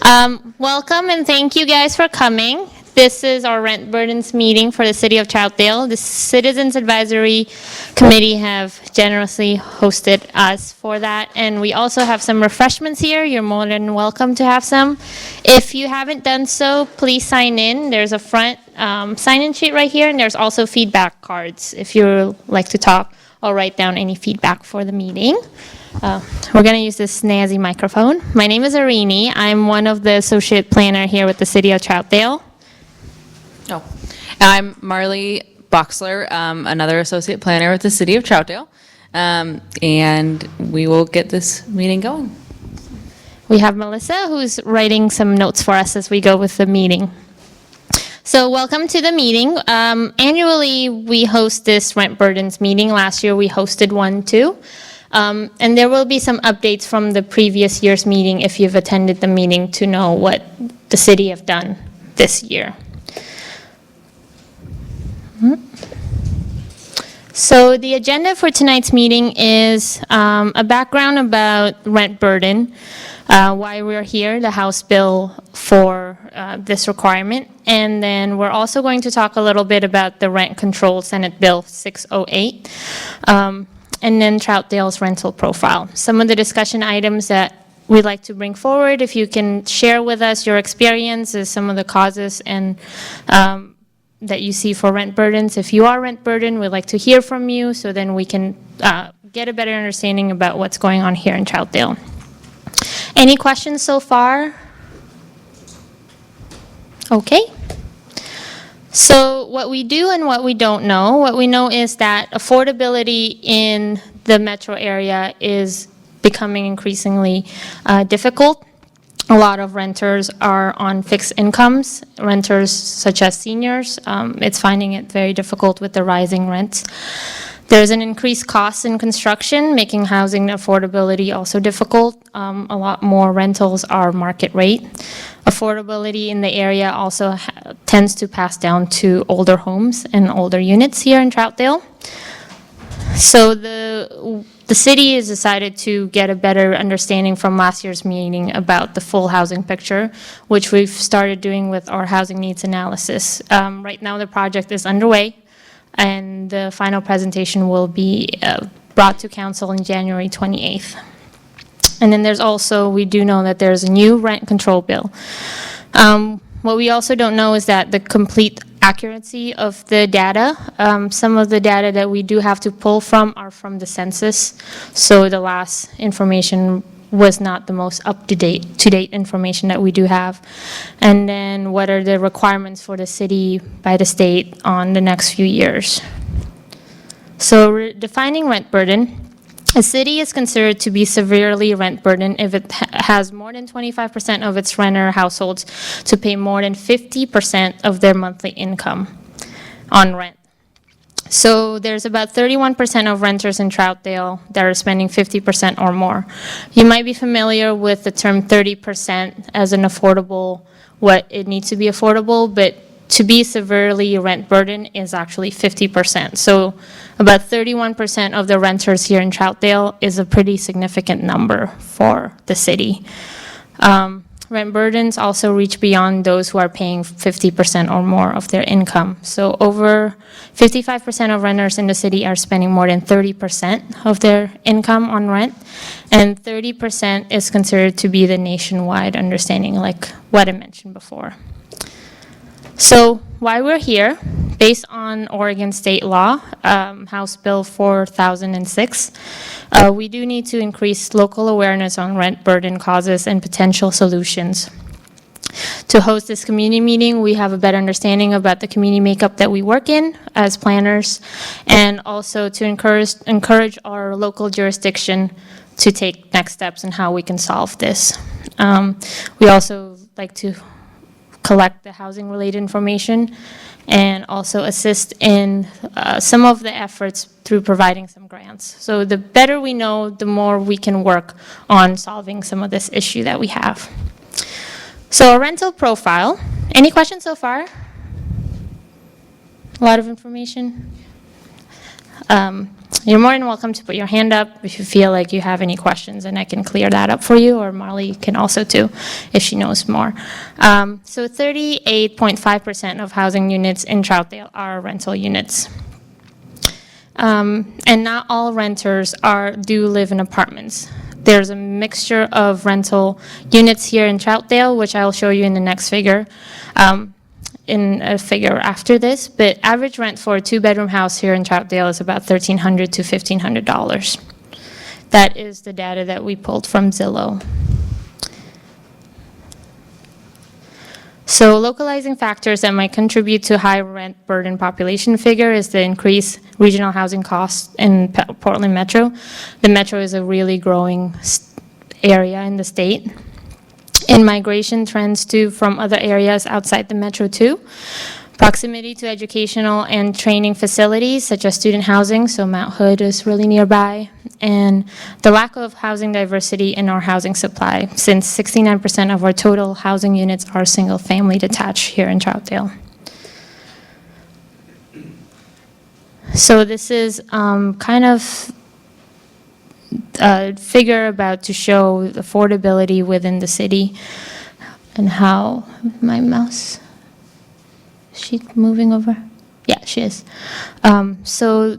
Welcome and thank you guys for coming. This is our rent burdens meeting for the city of Troutdale. The Citizens Advisory Committee have generously hosted us for that. And we also have some refreshments here. You're more than welcome to have some. If you haven't done so, please sign in. There's a front sign-in sheet right here, and there's also feedback cards if you like to talk or write down any feedback for the meeting. We're going to use this snazzy microphone. My name is Arini. I'm one of the associate planner here with the city of Troutdale. Oh, I'm Marley Boxler, another associate planner with the city of Troutdale, and we will get this meeting going. We have Melissa, who's writing some notes for us as we go with the meeting. So welcome to the meeting. Annually, we host this rent burdens meeting. Last year, we hosted one too. And there will be some updates from the previous year's meeting if you've attended the meeting to know what the city have done this year. So the agenda for tonight's meeting is a background about rent burden, why we're here, the House bill for this requirement, and then we're also going to talk a little bit about the rent control Senate Bill 608, and then Troutdale's rental profile. Some of the discussion items that we'd like to bring forward, if you can share with us your experiences, some of the causes and that you see for rent burdens. If you are rent burdened, we'd like to hear from you so then we can get a better understanding about what's going on here in Troutdale. Any questions so far? Okay. So what we do and what we don't know, what we know is that affordability in the metro area is becoming increasingly difficult. A lot of renters are on fixed incomes, renters such as seniors. It's finding it very difficult with the rising rents. There's an increased cost in construction, making housing affordability also difficult. A lot more rentals are market rate. Affordability in the area also tends to pass down to older homes and older units here in Troutdale. So the city has decided to get a better understanding from last year's meeting about the full housing picture, which we've started doing with our housing needs analysis. Right now the project is underway, and the final presentation will be brought to council on January 28th. And then there's also, we do know that there's a new rent control bill. What we also don't know is that the complete accuracy of the data. Some of the data that we do have to pull from are from the census. So the last information was not the most up-to-date information that we do have. And then what are the requirements for the city by the state on the next few years? So defining rent burden. A city is considered to be severely rent burdened if it has more than 25% of its renter households to pay more than 50% of their monthly income on rent. So there's about 31% of renters in Troutdale that are spending 50% or more. You might be familiar with the term 30% as an affordable, what it needs to be affordable, but to be severely rent burdened is actually 50%. So about 31% of the renters here in Troutdale is a pretty significant number for the city. Rent burdens also reach beyond those who are paying 50% or more of their income. So over 55% of renters in the city are spending more than 30% of their income on rent, and 30% is considered to be the nationwide understanding, like what I mentioned before. So why we're here, based on Oregon state law, House Bill 4006, we do need to increase local awareness on rent burden causes and potential solutions. To host this community meeting, we have a better understanding about the community makeup that we work in as planners, and also to encourage our local jurisdiction to take next steps in how we can solve this. We also like to collect the housing related information and also assist in some of the efforts through providing some grants. So the better we know, the more we can work on solving some of this issue that we have. So a rental profile. Any questions so far? A lot of information. You're more than welcome to put your hand up if you feel like you have any questions, and I can clear that up for you, or Marley can also too, if she knows more. So 38.5% of housing units in Troutdale are rental units. And not all renters do live in apartments. There's a mixture of rental units here in Troutdale, which I'll show you in the next figure. In a figure after this, but average rent for a 2-bedroom house here in Troutdale is about $1,300 to $1,500. That is the data that we pulled from Zillow. So localizing factors that might contribute to high rent burden population figure is the increased regional housing costs in Portland Metro. The Metro is a really growing area in the state. And migration trends too from other areas outside the Metro too. Proximity to educational and training facilities such as student housing, so Mount Hood is really nearby, and the lack of housing diversity in our housing supply, since 69% of our total housing units are single-family detached here in Troutdale. So this is kind of a figure about to show affordability within the city and how my mouse, is she moving over? Yeah, she is. So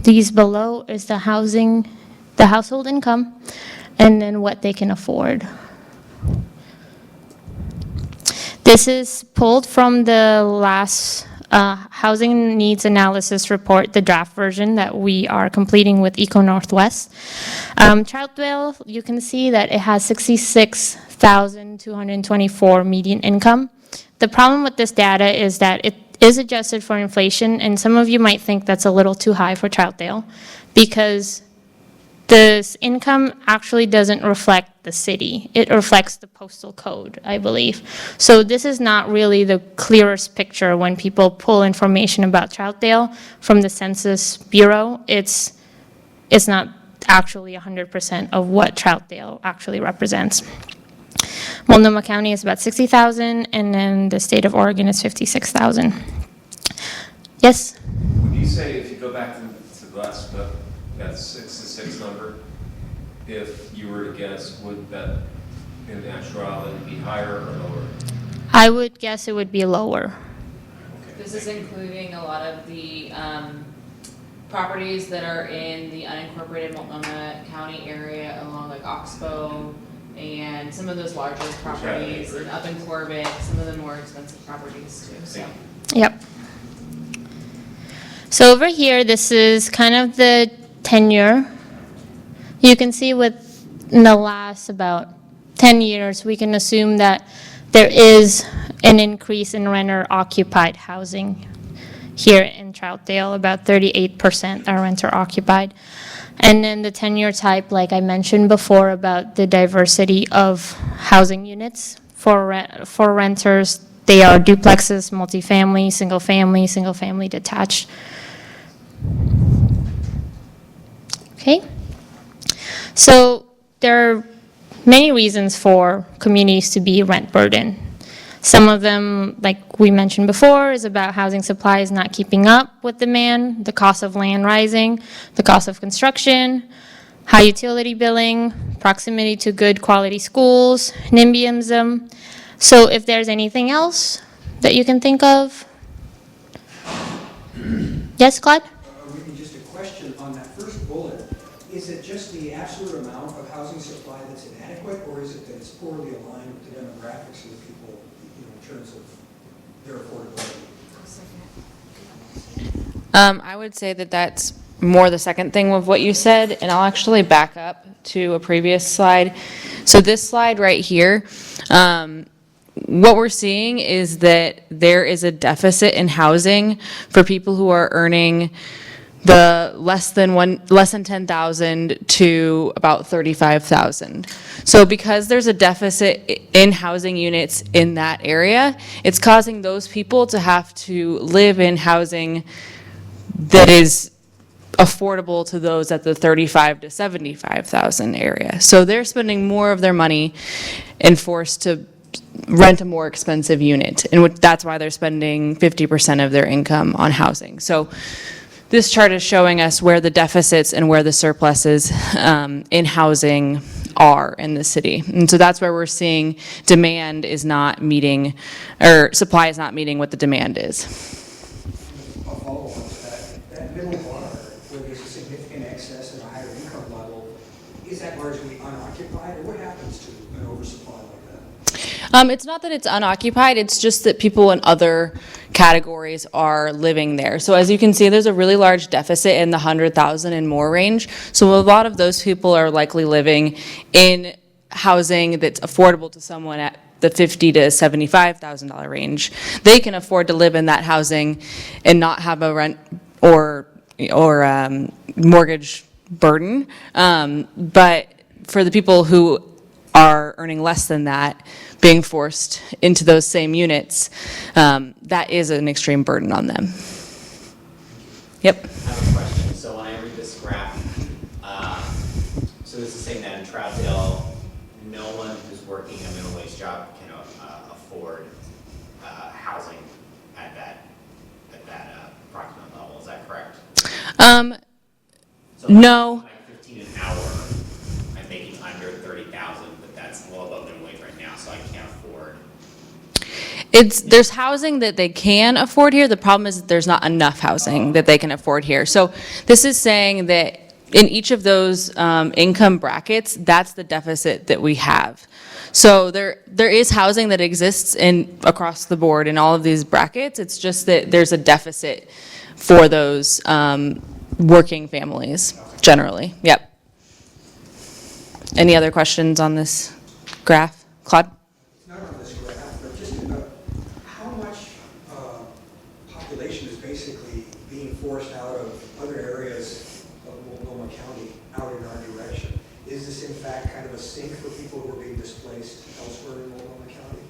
these below is the household income, and then what they can afford. This is pulled from the last housing needs analysis report, the draft version that we are completing with Eco Northwest. Troutdale, you can see that it has 66,224 median income. The problem with this data is that it is adjusted for inflation, and some of you might think that's a little too high for Troutdale because this income actually doesn't reflect the city. It reflects the postal code, I believe. So this is not really the clearest picture when people pull information about Troutdale from the Census Bureau. It's not actually 100% of what Troutdale actually represents. Multnomah County is about 60,000, and then the state of Oregon is 56,000. Yes? Would you say, if you go back to the last, that 6 number, if you were to guess, would that in actuality be higher or lower? I would guess it would be lower. Okay, This is including a lot of the properties that are in the unincorporated Multnomah County area along like Oxbow and some of those larger properties and up in Corbett, some of the more expensive properties too. So. Yep. So over here, this is kind of the tenure. You can see in the last about 10 years, we can assume that there is an increase in renter-occupied housing here in Troutdale. About 38% are renter-occupied. And then the tenure type, like I mentioned before, about the diversity of housing units. For renters, they are duplexes, multifamily, single-family detached. Okay. So there are many reasons for communities to be rent burdened. Some of them, like we mentioned before, is about housing supply is not keeping up with demand, the cost of land rising, the cost of construction, high utility billing, proximity to good quality schools, NIMBYism. So if there's anything else that you can think of. Yes, Claude? Maybe just a question on that first bullet. Is it just the absolute amount of housing supply that's inadequate, or is it that it's poorly aligned with the demographics of the people, in terms of their affordability? I would say that that's more the second thing of what you said, and I'll actually back up to a previous slide. So this slide right here, what we're seeing is that there is a deficit in housing for people who are earning the less than 10,000 to about 35,000. So because there's a deficit in housing units in that area, it's causing those people to have to live in housing that is affordable to those at the 35 to 75,000 area. So they're spending more of their money and forced to rent a more expensive unit, and that's why they're spending 50% of their income on housing. So this chart is showing us where the deficits and where the surpluses in housing are in the city. And so that's where we're seeing demand is not meeting, or supply is not meeting what the demand is. A follow-on to that middle bar, where there's a significant excess at a higher income level, is that largely unoccupied, or what happens to an oversupply like that? It's not that it's unoccupied, it's just that people in other categories are living there. So as you can see, there's a really large deficit in the 100,000 and more range. So a lot of those people are likely living in housing that's affordable to someone at the $50,000 to $75,000 range. They can afford to live in that housing and not have a rent or mortgage burden. But for the people who are earning less than that, being forced into those same units, that is an extreme burden on them. Yep. I have a question. So when I read this graph, so this is saying that in Troutdale, no one who's working a minimum wage job can afford housing at that approximate level. Is that correct? So No. like 15 an hour, I'm making under 30,000, but that's well above minimum wage right now, so I can't afford. There's housing that they can afford here. The problem is that there's not enough housing that they can afford here. So this is saying that in each of those income brackets, that's the deficit that we have. So there is housing that exists across the board in all of these brackets. It's just that there's a deficit for those working families generally. Yep. Any other questions on this graph? Claude? Not on this graph, but just how much population is basically being forced out of other areas of Multnomah County out in our direction? Is this in fact kind of a sink for people who are being displaced elsewhere in Multnomah County?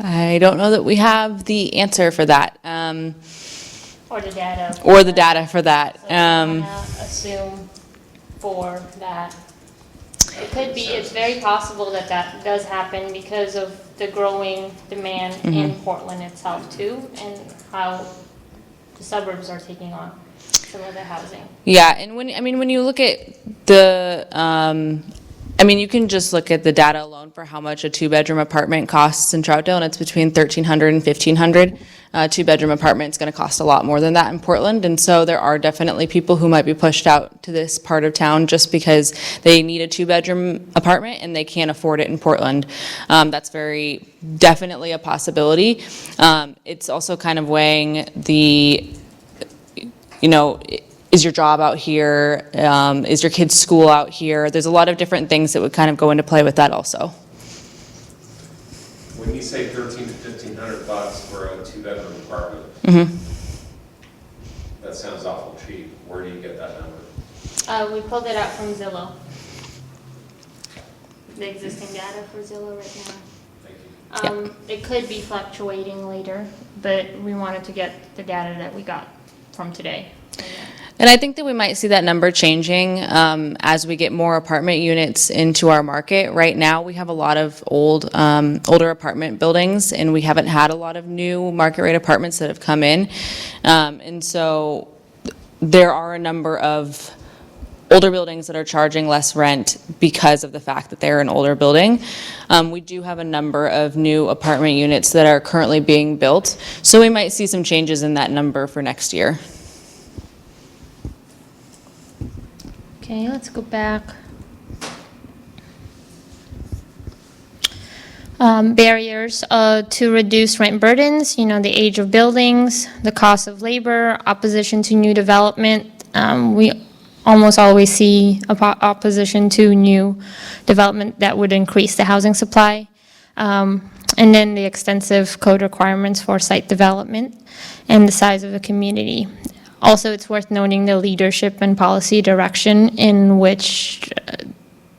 I don't know that we have the answer for that. Or the data. Or the data for that. So I'm gonna assume for that. It could be, it's very possible that that does happen because of the growing demand in Portland itself too, and how the suburbs are taking on some of the housing. Yeah, and when you look at the, you can just look at the data alone for how much a two-bedroom apartment costs in Troutdale, and it's between $1,300 and $1,500. Two-bedroom apartment's going to cost a lot more than that in Portland, and so there are definitely people who might be pushed out to this part of town just because they need a two-bedroom apartment and they can't afford it in Portland. That's very definitely a possibility. It's also kind of weighing the, is your job out here? Is your kid's school out here? There's a lot of different things that would kind of go into play with that also. When you say $1,300 to $1,500 for a two-bedroom apartment, that sounds awful cheap. Where do you get that number? We pulled it out from Zillow. The existing data for Zillow right now. Thank you. It could be fluctuating later, but we wanted to get the data that we got from today. So, yeah. And I think that we might see that number changing as we get more apartment units into our market. Right now, we have a lot of older apartment buildings, and we haven't had a lot of new market rate apartments that have come in. And so there are a number of older buildings that are charging less rent because of the fact that they're an older building. We do have a number of new apartment units that are currently being built, so we might see some changes in that number for next year. Okay, let's go back. Barriers to reduce rent burdens, the age of buildings, the cost of labor, opposition to new development. We almost always see opposition to new development that would increase the housing supply. And then the extensive code requirements for site development and the size of the community. Also, it's worth noting the leadership and policy direction in which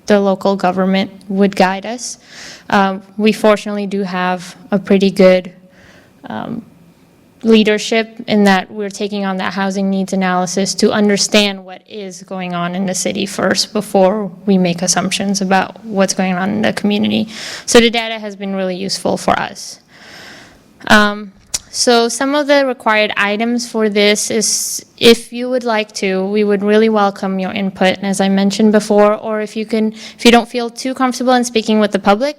the local government would guide us. We fortunately do have a pretty good leadership in that we're taking on that housing needs analysis to understand what is going on in the city first before we make assumptions about what's going on in the community. So the data has been really useful for us. So some of the required items for this is, if you would like to, we would really welcome your input, as I mentioned before, or if you don't feel too comfortable in speaking with the public,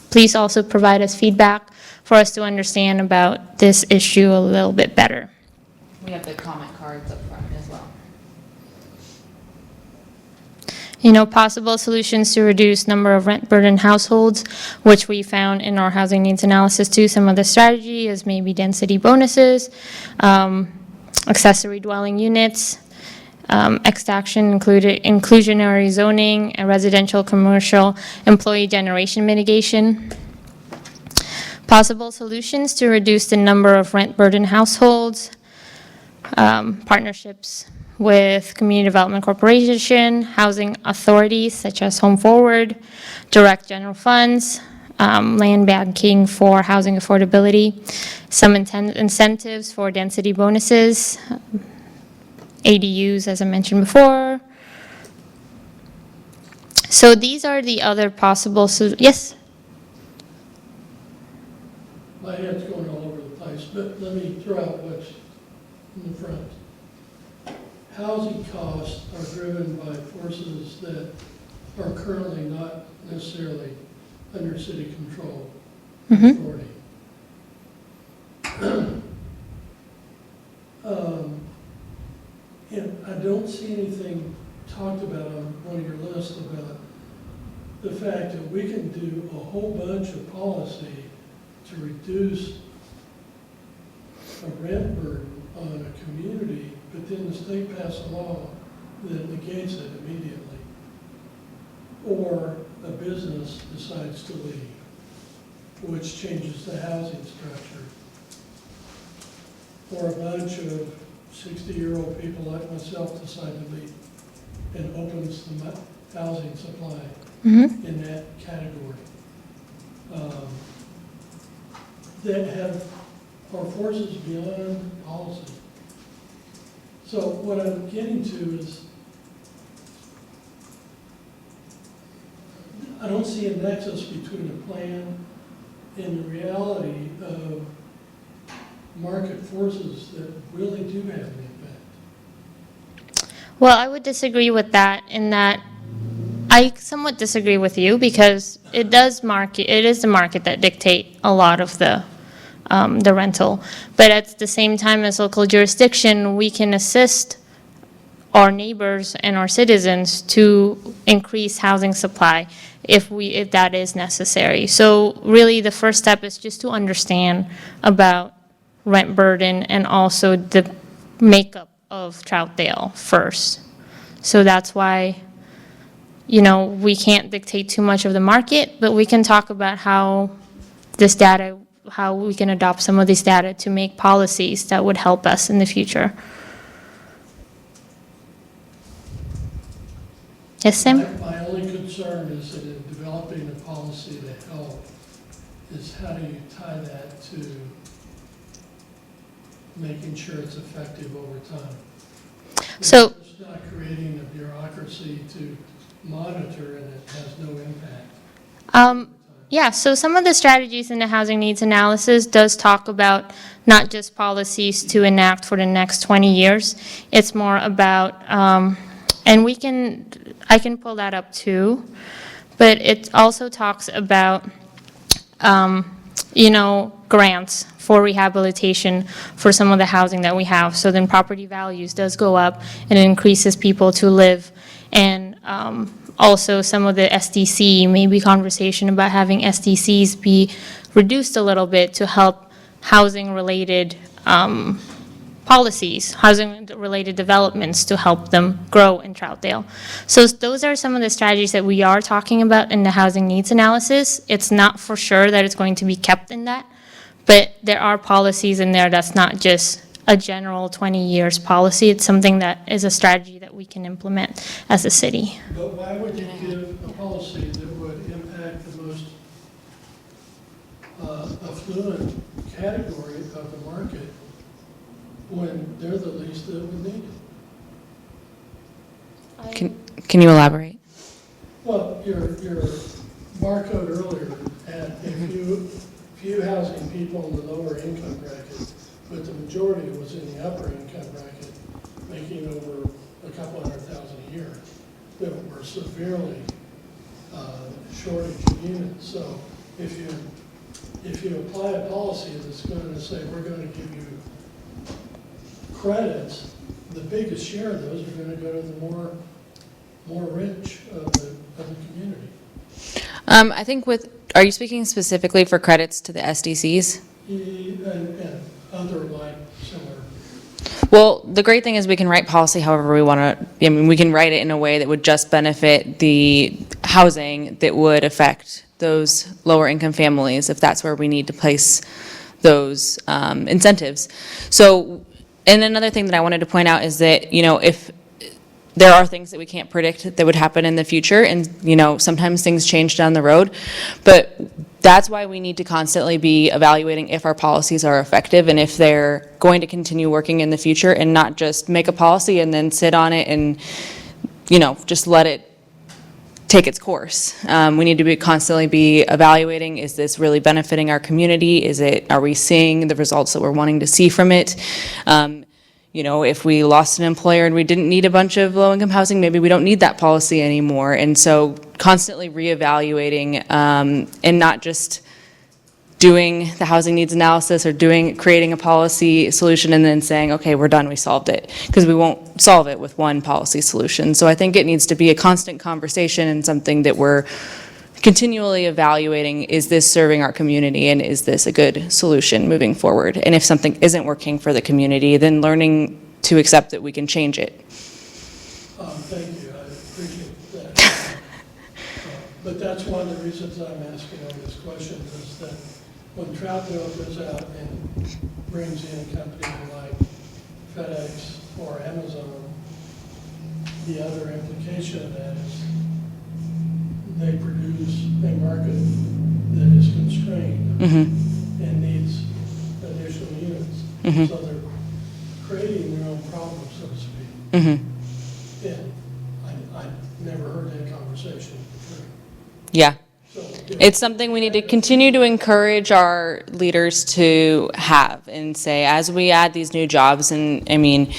please also provide us feedback for us to understand about this issue a little bit better. We have the comment cards up front as well. Possible solutions to reduce number of rent burden households, which we found in our housing needs analysis too. Some of the strategy is maybe density bonuses, accessory dwelling units, extraction included inclusionary zoning, and residential commercial employee generation mitigation. Possible solutions to reduce the number of rent burden households, partnerships with community development corporation, housing authorities such as Home Forward, direct general funds, land banking for housing affordability, some incentives for density bonuses, ADUs as I mentioned before. So these are the other possible, yes? My head's going all over the place, but let me throw out what's in the front. Housing costs are driven by forces that are currently not necessarily under city control authority. And I don't see anything talked about on one of your lists about the fact that we can do a whole bunch of policy to reduce a rent burden on a community, but then the state passes a law that negates it immediately. Or a business decides to leave, which changes the housing structure. Or a bunch of 60-year-old people like myself decide to leave and opens the housing supply in that category. That are forces beyond policy. So what I'm getting to is, I don't see a nexus between a plan and the reality of market forces that really do have an impact. Well, I would disagree with that in that I somewhat disagree with you because it is the market that dictate a lot of the rental. But at the same time, as local jurisdiction, we can assist our neighbors and our citizens to increase housing supply if that is necessary. So really the first step is just to understand about rent burden and also the makeup of Troutdale first. So that's why, we can't dictate too much of the market, but we can talk about how we can adopt some of this data to make policies that would help us in the future. Yes, Sam? My only concern is that in developing a policy to help, is how do you tie that to making sure it's effective over time? So, It's not creating a bureaucracy to monitor and it has no impact. yeah, so some of the strategies in the housing needs analysis does talk about not just policies to enact for the next 20 years. It's more about, and I can pull that up too, but it also talks about, grants for rehabilitation for some of the housing that we have. So then property values does go up and it increases people to live. And also some of the SDC, maybe conversation about having SDCs be reduced a little bit to help housing-related policies, housing-related developments to help them grow in Troutdale. So those are some of the strategies that we are talking about in the housing needs analysis. It's not for sure that it's going to be kept in that, but there are policies in there that's not just a general 20 years policy. It's something that is a strategy that we can implement as a city. But why would you give a policy that would impact the most affluent category of the market when they're the least that would need it? Can you elaborate? Well, your barcode earlier, and if few housing people in the lower income bracket, but the majority was in the upper income bracket, making over a couple $100,000 a year, that were severely shortage of units. So if you apply a policy that's going to say we're going to give you credits, the biggest share of those are going to go to the more rich of the community. I think are you speaking specifically for credits to the SDCs? And other like similar. Well, the great thing is we can write policy however we want to. I mean, we can write it in a way that would just benefit the housing that would affect those lower income families if that's where we need to place those incentives. So, and another thing that I wanted to point out is that, if there are things that we can't predict that would happen in the future, and, sometimes things change down the road, but that's why we need to constantly be evaluating if our policies are effective and if they're going to continue working in the future, and not just make a policy and then sit on it and, just let it take its course. We need to constantly be evaluating, is this really benefiting our community? Are we seeing the results that we're wanting to see from it? If we lost an employer and we didn't need a bunch of low-income housing, maybe we don't need that policy anymore. And so constantly reevaluating, and not just doing the housing needs analysis or creating a policy solution and then saying, okay, we're done, we solved it. Because we won't solve it with one policy solution. So I think it needs to be a constant conversation and something that we're continually evaluating, is this serving our community and is this a good solution moving forward? And if something isn't working for the community, then learning to accept that we can change it. Thank you, I appreciate that. But that's one of the reasons I'm asking all these questions, is that when Troutdale goes out and brings in a company like FedEx or Amazon, the other implication of that is they produce a market that is constrained and needs additional units. So they're creating their own problem, so to speak. And I never heard that conversation before. Yeah. So, It's something we need to continue to encourage our leaders to have and say, as we add these new jobs, and I mean,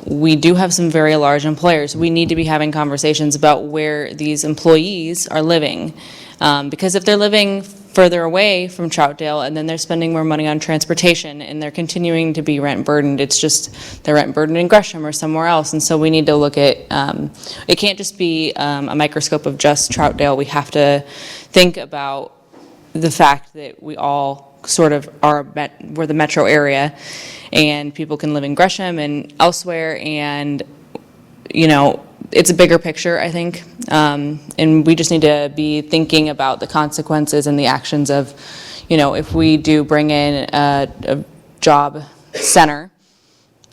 we do have some very large employers, we need to be having conversations about where these employees are living. Because if they're living further away from Troutdale and then they're spending more money on transportation and they're continuing to be rent burdened, it's just they're rent burdened in Gresham or somewhere else. And so we need to look at, it can't just be a microscope of just Troutdale. We have to think about the fact that we all sort of we're the metro area, and people can live in Gresham and elsewhere, and it's a bigger picture, I think, and we just need to be thinking about the consequences and the actions of, if we do bring in a job center,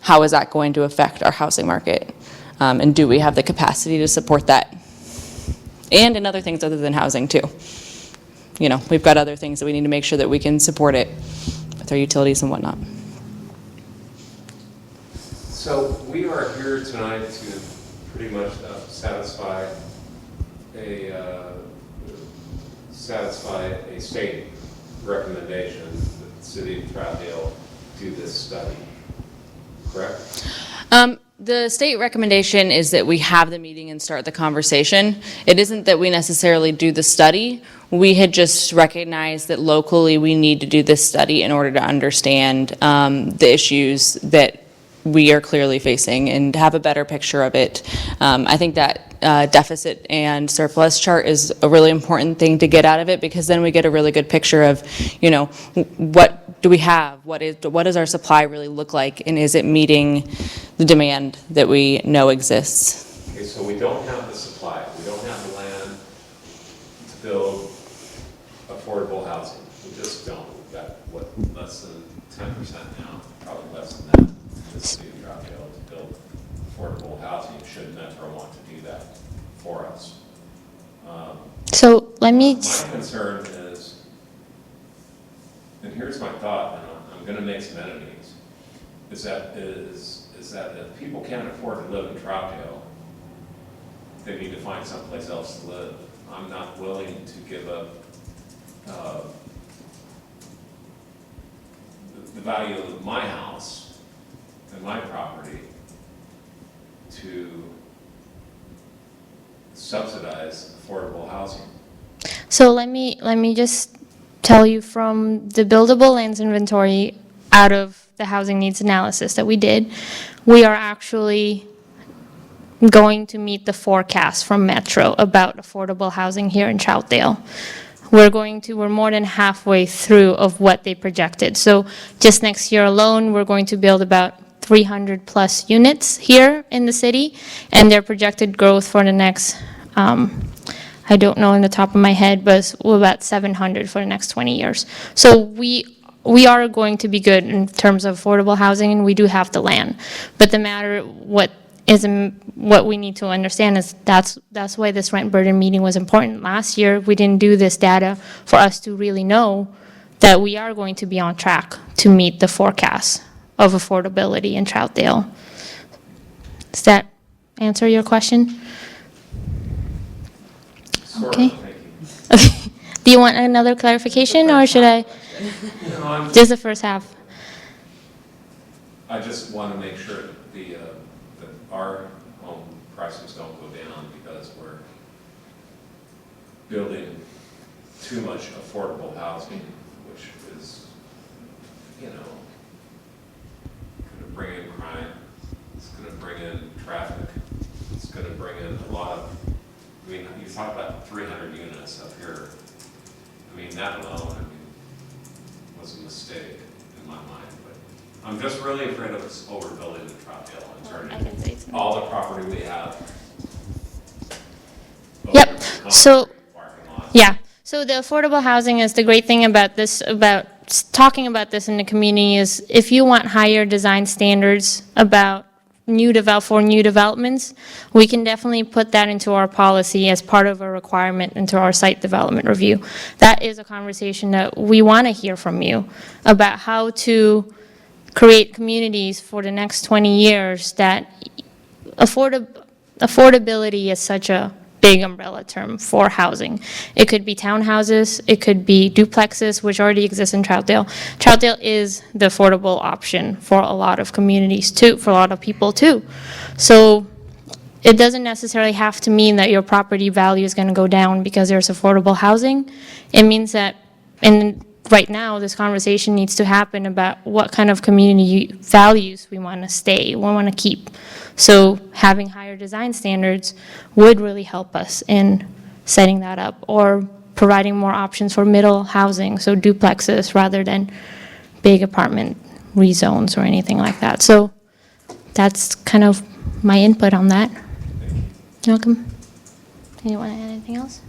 how is that going to affect our housing market, and do we have the capacity to support that, and in other things other than housing too. We've got other things that we need to make sure that we can support it with our utilities and whatnot. So we are here tonight to pretty much satisfy a state recommendation that the city of Troutdale do this study, correct? The state recommendation is that we have the meeting and start the conversation. It isn't that we necessarily do the study. We had just recognized that locally we need to do this study in order to understand the issues that we are clearly facing and have a better picture of it. I think that deficit and surplus chart is a really important thing to get out of it, because then we get a really good picture of, what do we have? What does our supply really look like? And is it meeting the demand that we know exists? Okay, so we don't have the supply. We don't have the land to build affordable housing. We just don't. We've got, less than 10% now, probably less than that, in the city of Troutdale to build affordable housing, should Metro want to do that for us. So let me, My concern is, and here's my thought, and I'm going to make some enemies, is that if people can't afford to live in Troutdale, they need to find someplace else to live. I'm not willing to give up the value of my house and my property to subsidize affordable housing. So let me just tell you from the buildable lands inventory out of the housing needs analysis that we did, we are actually going to meet the forecast from Metro about affordable housing here in Troutdale. We're more than halfway through of what they projected. So just next year alone, we're going to build about 300 plus units here in the city, and their projected growth for the next, I don't know in the top of my head, but it's about 700 for the next 20 years. So we are going to be good in terms of affordable housing, and we do have the land. But the matter, what we need to understand is that's why this rent burden meeting was important. Last year, we didn't do this data for us to really know that we are going to be on track to meet the forecast of affordability in Troutdale. Does that answer your question? Sort Okay. of, thank you. Okay. Do you want another clarification, or should I? No, I'm Just the first half. I just want to make sure that that our home prices don't go down because we're building too much affordable housing, which is, going to bring in crime, it's going to bring in traffic, it's going to bring in a lot of, you talk about 300 units up here. That alone, was a mistake in my mind, but I'm just really afraid of us overbuilding the Troutdale and I can say turning something. all the property we have. Yep. over to So- concrete parking lots. Yeah, so the affordable housing is the great thing about this, about talking about this in the community is if you want higher design standards about new developments, we can definitely put that into our policy as part of a requirement into our site development review. That is a conversation that we want to hear from you about how to create communities for the next 20 years that affordability is such a big umbrella term for housing. It could be townhouses, it could be duplexes, which already exist in Troutdale. Troutdale is the affordable option for a lot of communities too, for a lot of people too. So it doesn't necessarily have to mean that your property value is going to go down because there's affordable housing. It means that, and right now, this conversation needs to happen about what kind of community values we want to stay, we want to keep. So having higher design standards would really help us in setting that up, or providing more options for middle housing, so duplexes rather than big apartment rezones or anything like that. So that's kind of my input on that. You're welcome. Anyone add anything else?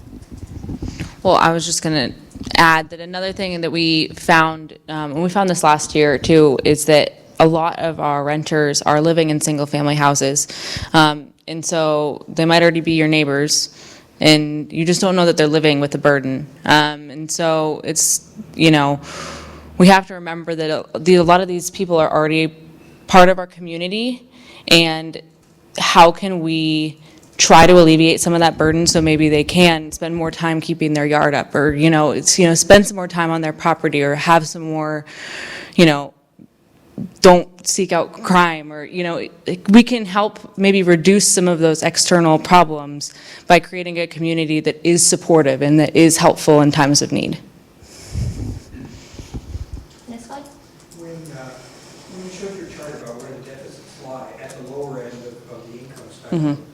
Well, I was just going to add that another thing that we found, and we found this last year too, is that a lot of our renters are living in single-family houses. And so they might already be your neighbors, and you just don't know that they're living with a burden. And so it's, we have to remember that a lot of these people are already part of our community, and how can we try to alleviate some of that burden so maybe they can spend more time keeping their yard up, or, spend some more time on their property, or have some more, don't seek out crime, or, we can help maybe reduce some of those external problems by creating a community that is supportive and that is helpful in times of need. Next slide. When you showed your chart about where the deficits lie at the lower end of the income spectrum,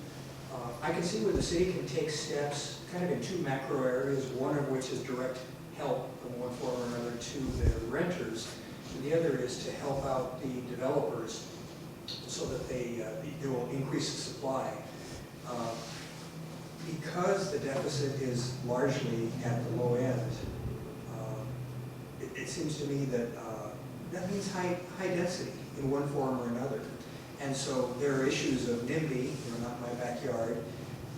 I can see where the city can take steps kind of in two macro areas, one of which is direct help in one form or another to the renters, and the other is to help out the developers so that they will increase the supply. Because the deficit is largely at the low end, it seems to me that that means high density in one form or another. And so there are issues of NIMBY, not my backyard,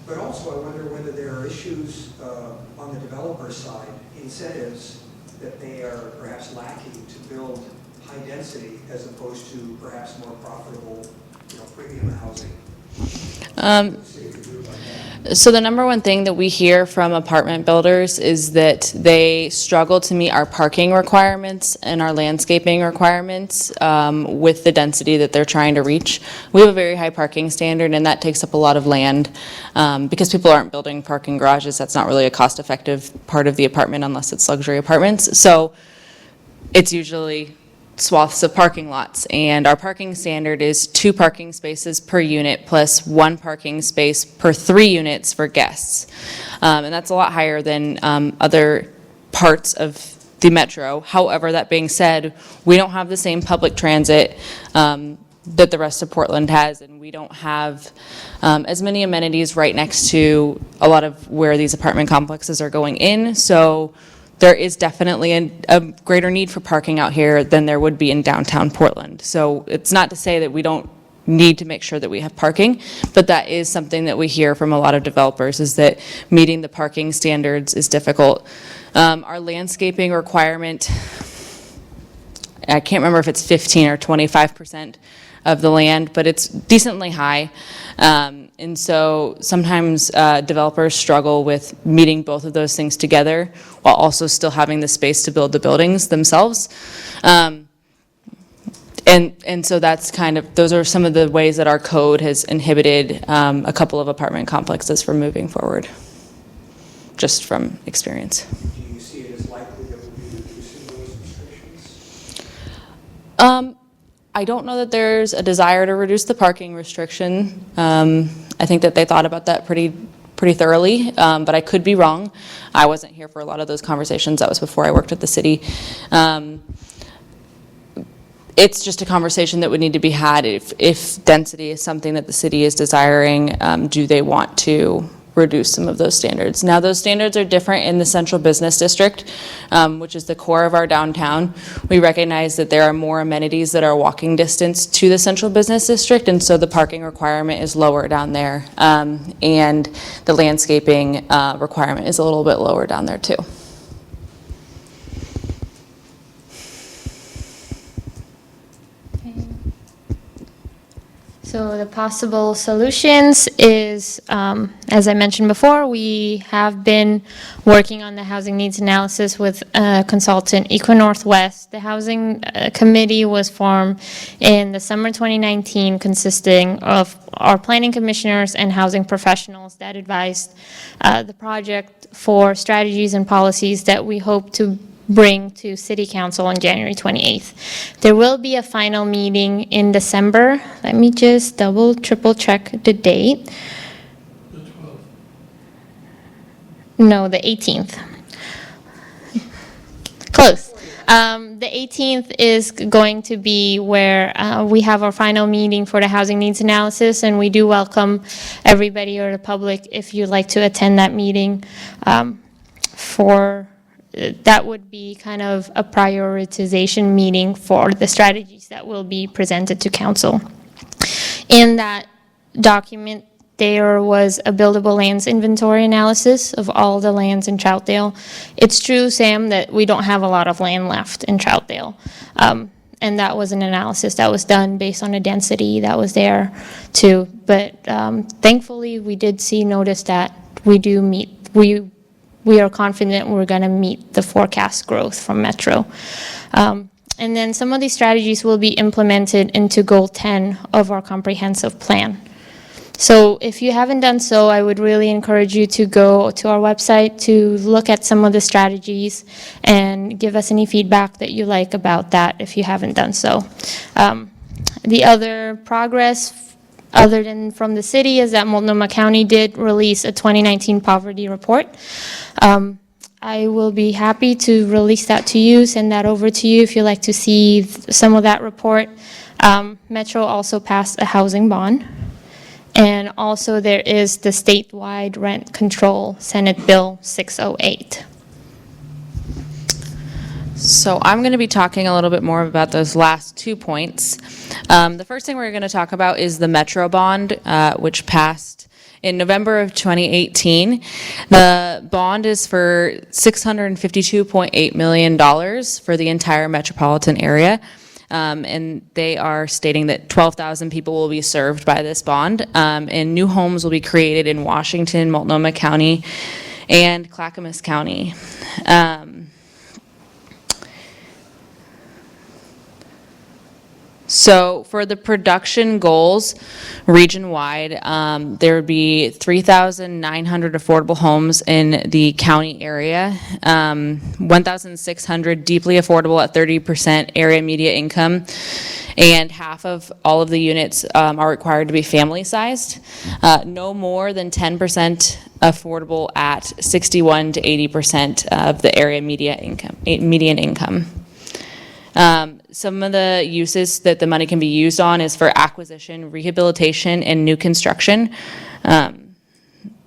but also I wonder whether there are issues on the developer side, incentives that they are perhaps lacking to build high density as opposed to perhaps more profitable, premium housing. So the number one thing that we hear from apartment builders is that they struggle to meet our parking requirements and our landscaping requirements with the density that they're trying to reach. We have a very high parking standard, and that takes up a lot of land. Because people aren't building parking garages, that's not really a cost-effective part of the apartment unless it's luxury apartments. So it's usually swaths of parking lots, and our parking standard is 2 parking spaces per unit plus 1 parking space per 3 units for guests. And that's a lot higher than other parts of the metro. However, that being said, we don't have the same public transit that the rest of Portland has, and we don't have as many amenities right next to a lot of where these apartment complexes are going in. So there is definitely a greater need for parking out here than there would be in downtown Portland. So it's not to say that we don't need to make sure that we have parking, but that is something that we hear from a lot of developers, is that meeting the parking standards is difficult. Our landscaping requirement, I can't remember if it's 15 or 25% of the land, but it's decently high. And so sometimes developers struggle with meeting both of those things together while also still having the space to build the buildings themselves. And so that's kind of, those are some of the ways that our code has inhibited a couple of apartment complexes from moving forward, just from experience. Do you see it as likely that we'll be reducing those restrictions? I don't know that there's a desire to reduce the parking restriction. I think that they thought about that pretty thoroughly, but I could be wrong. I wasn't here for a lot of those conversations. That was before I worked at the city. It's just a conversation that would need to be had if density is something that the city is desiring. Do they want to reduce some of those standards? Now, those standards are different in the central business district, which is the core of our downtown. We recognize that there are more amenities that are walking distance to the central business district, and so the parking requirement is lower down there, and the landscaping requirement is a little bit lower down there too. So the possible solutions is, as I mentioned before, we have been working on the housing needs analysis with consultant Eco Northwest. The housing committee was formed in the summer 2019, consisting of our planning commissioners and housing professionals that advised the project for strategies and policies that we hope to bring to City Council on January 28th. There will be a final meeting in December. Let me just triple check the date. The 12th. No, the 18th. Close. The 18th is going to be where we have our final meeting for the housing needs analysis, and we do welcome everybody or the public if you'd like to attend that meeting. That would be kind of a prioritization meeting for the strategies that will be presented to council. In that document, there was a buildable lands inventory analysis of all the lands in Troutdale. It's true, Sam, that we don't have a lot of land left in Troutdale. And that was an analysis that was done based on the density that was there too. But thankfully, we did notice that we are confident we're going to meet the forecast growth from Metro. And then some of these strategies will be implemented into Goal 10 of our comprehensive plan. So if you haven't done so, I would really encourage you to go to our website to look at some of the strategies and give us any feedback that you like about that if you haven't done so. The other progress other than from the city is that Multnomah County did release a 2019 poverty report. I will be happy to release that to you, send that over to you if you'd like to see some of that report. Metro also passed a housing bond. And also there is the statewide rent control, Senate Bill 608. So I'm going to be talking a little bit more about those last 2 points. The first thing we're going to talk about is the Metro bond, which passed in November of 2018. The bond is for $652.8 million for the entire metropolitan area. and they are stating that 12,000 people will be served by this bond, and new homes will be created in Washington, Multnomah County, and Clackamas County. So for the production goals, region-wide, there would be 3,900 affordable homes in the county area, 1,600 deeply affordable at 30% area media income, and half of all of the units are required to be family-sized. No more than 10% affordable at 61 to 80% of the area median income. Some of the uses that the money can be used on is for acquisition, rehabilitation, and new construction.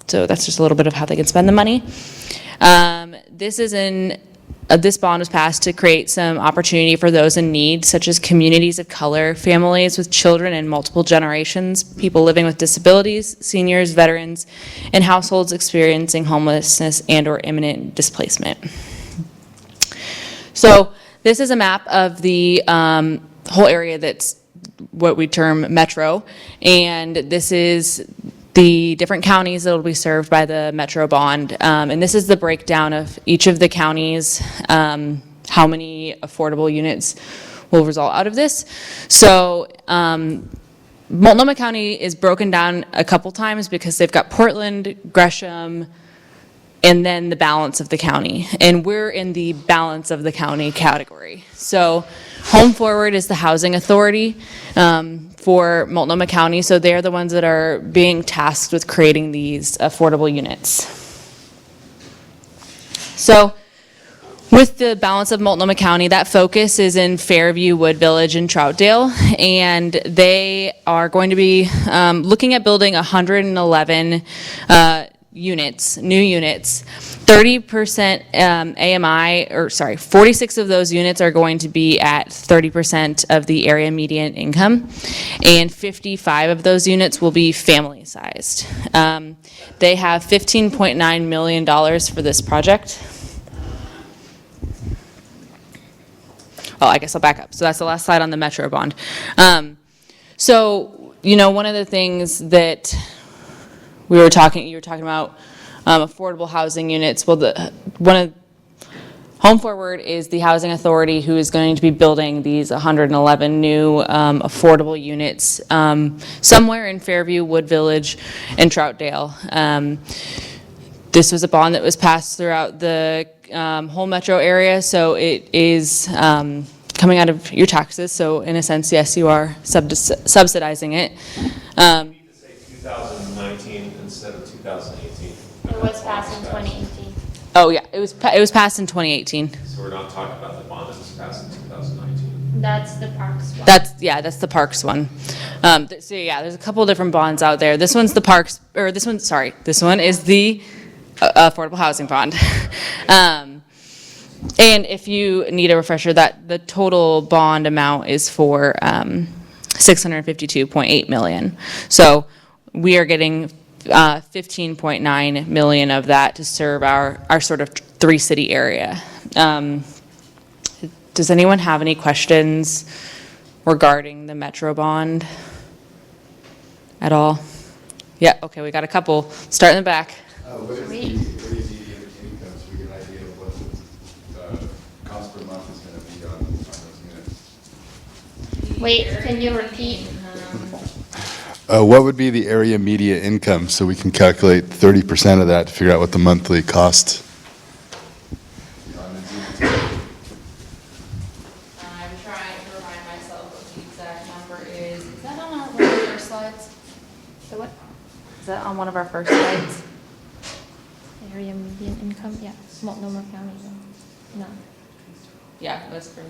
So that's just a little bit of how they can spend the money. This bond was passed to create some opportunity for those in need, such as communities of color, families with children in multiple generations, people living with disabilities, seniors, veterans, and households experiencing homelessness and or imminent displacement. So this is a map of the whole area that's what we term metro, and this is the different counties that will be served by the metro bond. And this is the breakdown of each of the counties, how many affordable units will result out of this. So Multnomah County is broken down a couple times because they've got Portland, Gresham, and then the balance of the county. And we're in the balance of the county category. So Home Forward is the housing authority for Multnomah County. So they're the ones that are being tasked with creating these affordable units. So with the balance of Multnomah County, that focus is in Fairview, Wood Village, and Troutdale. And they are going to be looking at building 111 units, new units. 30% AMI, 46 of those units are going to be at 30% of the area median income, and 55 of those units will be family sized. They have $15.9 million for this project. Oh, I guess I'll back up. So that's the last slide on the Metro bond. So, you know, one of the things that you were talking about affordable housing units. Well, Home Forward is the housing authority who is going to be building these 111 new affordable units somewhere in Fairview, Wood Village, and Troutdale. This was a bond that was passed throughout the whole metro area, so it is coming out of your taxes. So in a sense, yes, you are subsidizing it. 2019 instead of 2018. It was passed in 2018. Oh yeah, it was passed in 2018. So we're not talking about the bond that was passed in 2019. That's the parks one. That's the parks one. So yeah, there's a couple of different bonds out there. This one's the parks, or this one is the affordable housing bond. And if you need a refresher, that the total bond amount is for $652.8 million. So we are getting 15.9 million of that to serve our sort of 3-city area. Does anyone have any questions regarding the Metro bond at all? Yeah, okay, we got a couple. Start in the back. What is the median income, so we get an idea of what the cost per month is going to be on those units? Wait, can you repeat? What would be the area media income, so we can calculate 30% of that to figure out what the monthly cost? I'm trying to remind myself what the exact number is. Is that on one of our first slides? The what? Is that on one of our first slides? Area median income, yeah, Multnomah County, no. Yeah, that's crazy.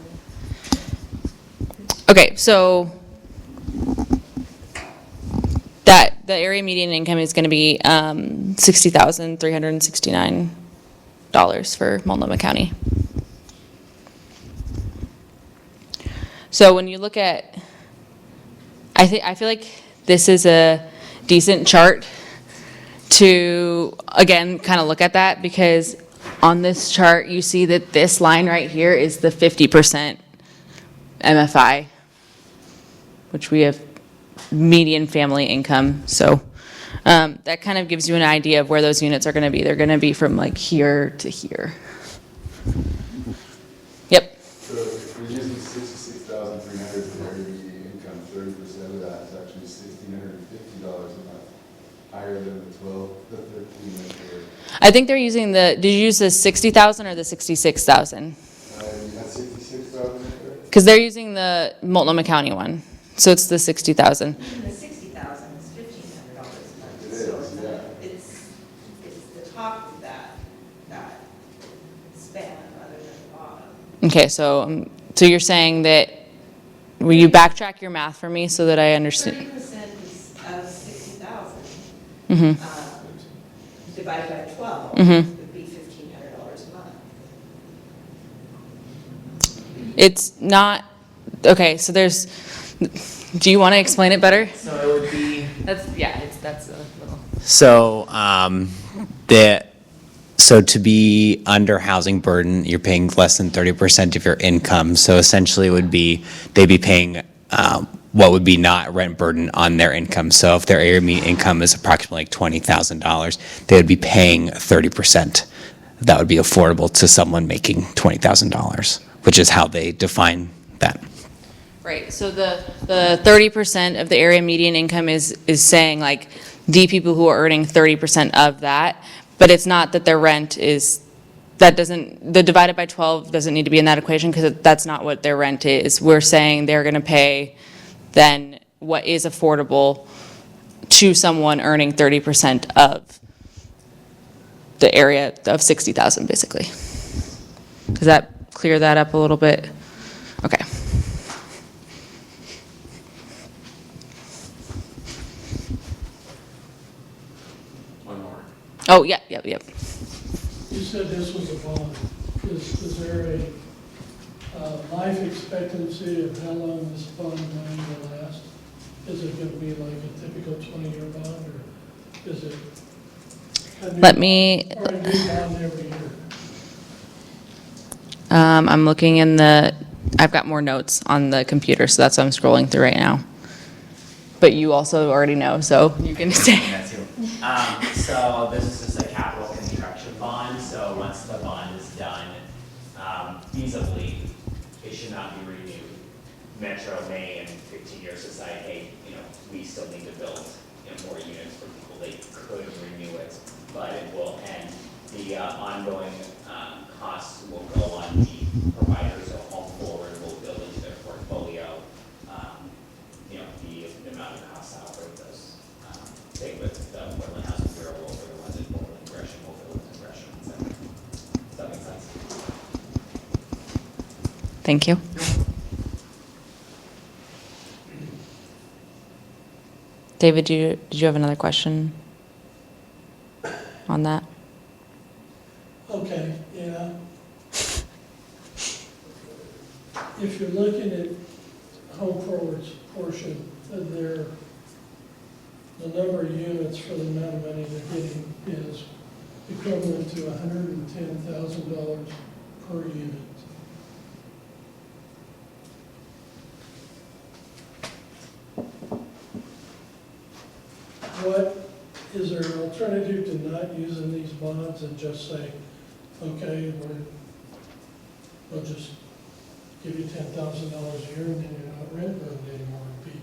Okay, so the area median income is going to be $60,369 for Multnomah County. So when you look at, I feel like this is a decent chart to, again, kind of look at that, because on this chart, you see that this line right here is the 50% MFI, which we have median family income. So that kind of gives you an idea of where those units are going to be. They're going to be from like here to here. Yep. So if we're using 66,300 for area median income, 30% of that is actually $1,650 a month, higher than the 13 that we're, I think they're using the, did you use the 60,000 or the 66,000? you had 66,000 there? Because they're using the Multnomah County one. So it's the 60,000. Even the 60,000 is $1,500 a month. It is, So it's yeah. not- it's the top of that span rather than the bottom. Okay, so you're saying that, will you backtrack your math for me so that I understand? 30% of 60,000 Mm-hmm. divided by 12 Mhm. would be $1,500 a month. It's not, okay, so there's, do you want to explain it better? So it would be. That's a little. So, so to be under housing burden, you're paying less than 30% of your income. So essentially it would be, they'd be paying, what would be not rent burden on their income. So if their area median income is approximately like $20,000, they would be paying 30%. That would be affordable to someone making $20,000, which is how they define that. Right, so the 30% of the area median income is saying like the people who are earning 30% of that, but it's not that their rent is, that doesn't, the divided by 12 doesn't need to be in that equation because that's not what their rent is. We're saying they're gonna pay then what is affordable to someone earning 30% of the area of 60,000 basically. Does that clear that up a little bit? Okay. One more. Oh, yep. You said this was a bond. Is there a life expectancy of how long this bond money will last? Is it going to be like a typical 20-year bond, or is it a new, Let me, or a new bond every year? I'm looking in I've got more notes on the computer, so that's what I'm scrolling through right now. But you also already know, so you can say. That's you. So this is just a capital construction bond, so once the bond is done, feasibly, it should not be renewed. Metro may in 15 years decide, hey, we still need to build, more units for people, they could renew it, but it will end. The ongoing costs will go on the providers of home forward, will build into their portfolio, the amount of costs to operate those. Same with the Portland Housing Bureau, will for the ones in Portland, Gresham, will for the ones in Gresham, etc. Does that make sense? Thank you. David, did you have another question on that? Okay, yeah. If you're looking at Home Forward's portion of the number of units for the amount of money they're getting is equivalent to $110,000 per unit. Is there an alternative to not using these bonds and just say, okay, we'll just give you $10,000 a year and then you're not rent burdened anymore? It'd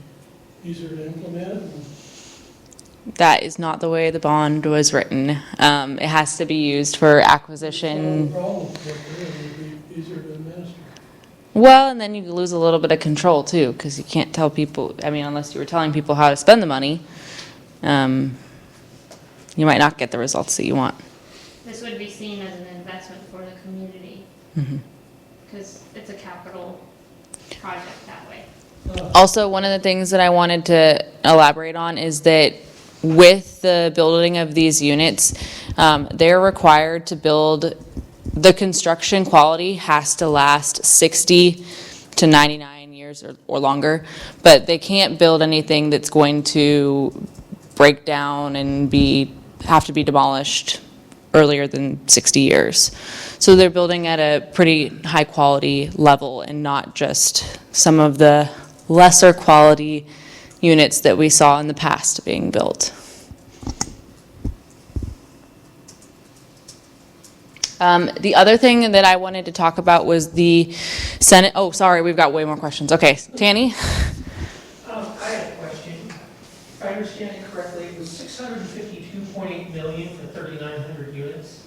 be easier to implement and That is not the way the bond was written. It has to be used for acquisition. solve problems, but it would be easier to administer. Well, and then you lose a little bit of control too, because you can't tell people, unless you were telling people how to spend the money, you might not get the results that you want. This would be seen as an investment for the community, because it's a capital project that way. Also, one of the things that I wanted to elaborate on is that with the building of these units, they're required to build, the construction quality has to last 60 to 99 years or longer, but they can't build anything that's going to break down and have to be demolished earlier than 60 years. So they're building at a pretty high quality level and not just some of the lesser quality units that we saw in the past being built. The other thing that I wanted to talk about was the Senate, oh, sorry, we've got way more questions. Okay, Tanny? I had a question. If I understand it correctly, it was 652.8 million for 3,900 units.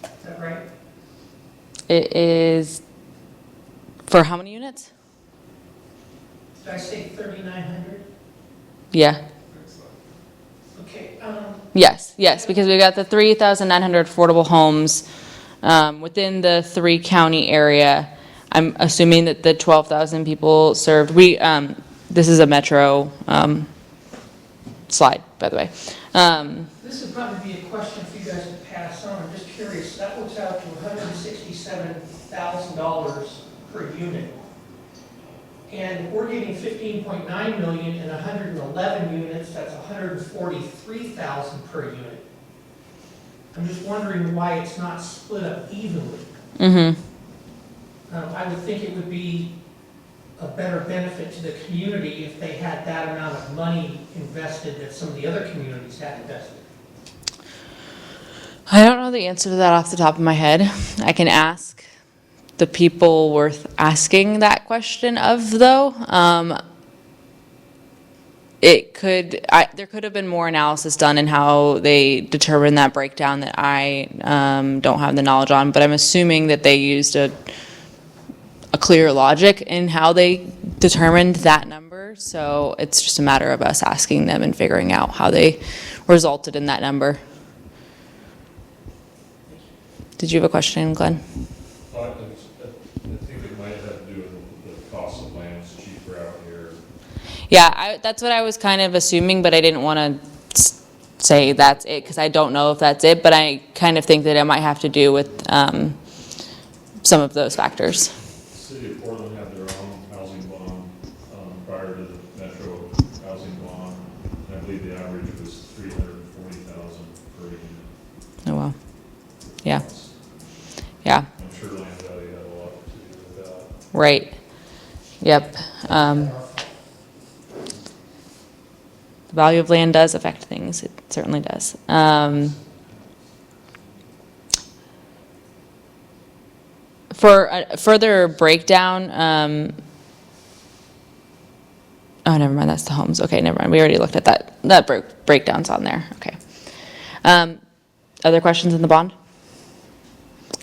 Is that right? It is, for how many units? Did I say 3,900? Yeah. Okay, Yes, because we got the 3,900 affordable homes within the 3-county area. I'm assuming that the 12,000 people served, this is a metro slide, by the way. this would probably be a question for you guys to pass on. I'm just curious. That works out to $167,000 per unit. And we're getting 15.9 million and 111 units, that's 143,000 per unit. I'm just wondering why it's not split up evenly. Mm-hmm. I would think it would be a better benefit to the community if they had that amount of money invested that some of the other communities had invested. I don't know the answer to that off the top of my head. I can ask the people worth asking that question of, though. There could have been more analysis done in how they determined that breakdown that I don't have the knowledge on, but I'm assuming that they used a clear logic in how they determined that number. So it's just a matter of us asking them and figuring out how they resulted in that number. Did you have a question, Glenn? I think it might have to do with the cost of land's cheaper out here. Yeah, that's what I was kind of assuming, but I didn't want to say that's it because I don't know if that's it, but I kind of think that it might have to do with some of those factors. The city of Portland had their own housing bond prior to the metro housing bond. And I believe the average was $340,000 per unit. Oh, wow. Yeah. Yeah. I'm sure land value had a lot to do with that. Right. Yep. The value of land does affect things. It certainly does. For a further breakdown, oh, never mind. That's the homes. Okay, never mind. We already looked at that. That breakdown's on there. Okay. Other questions in the bond?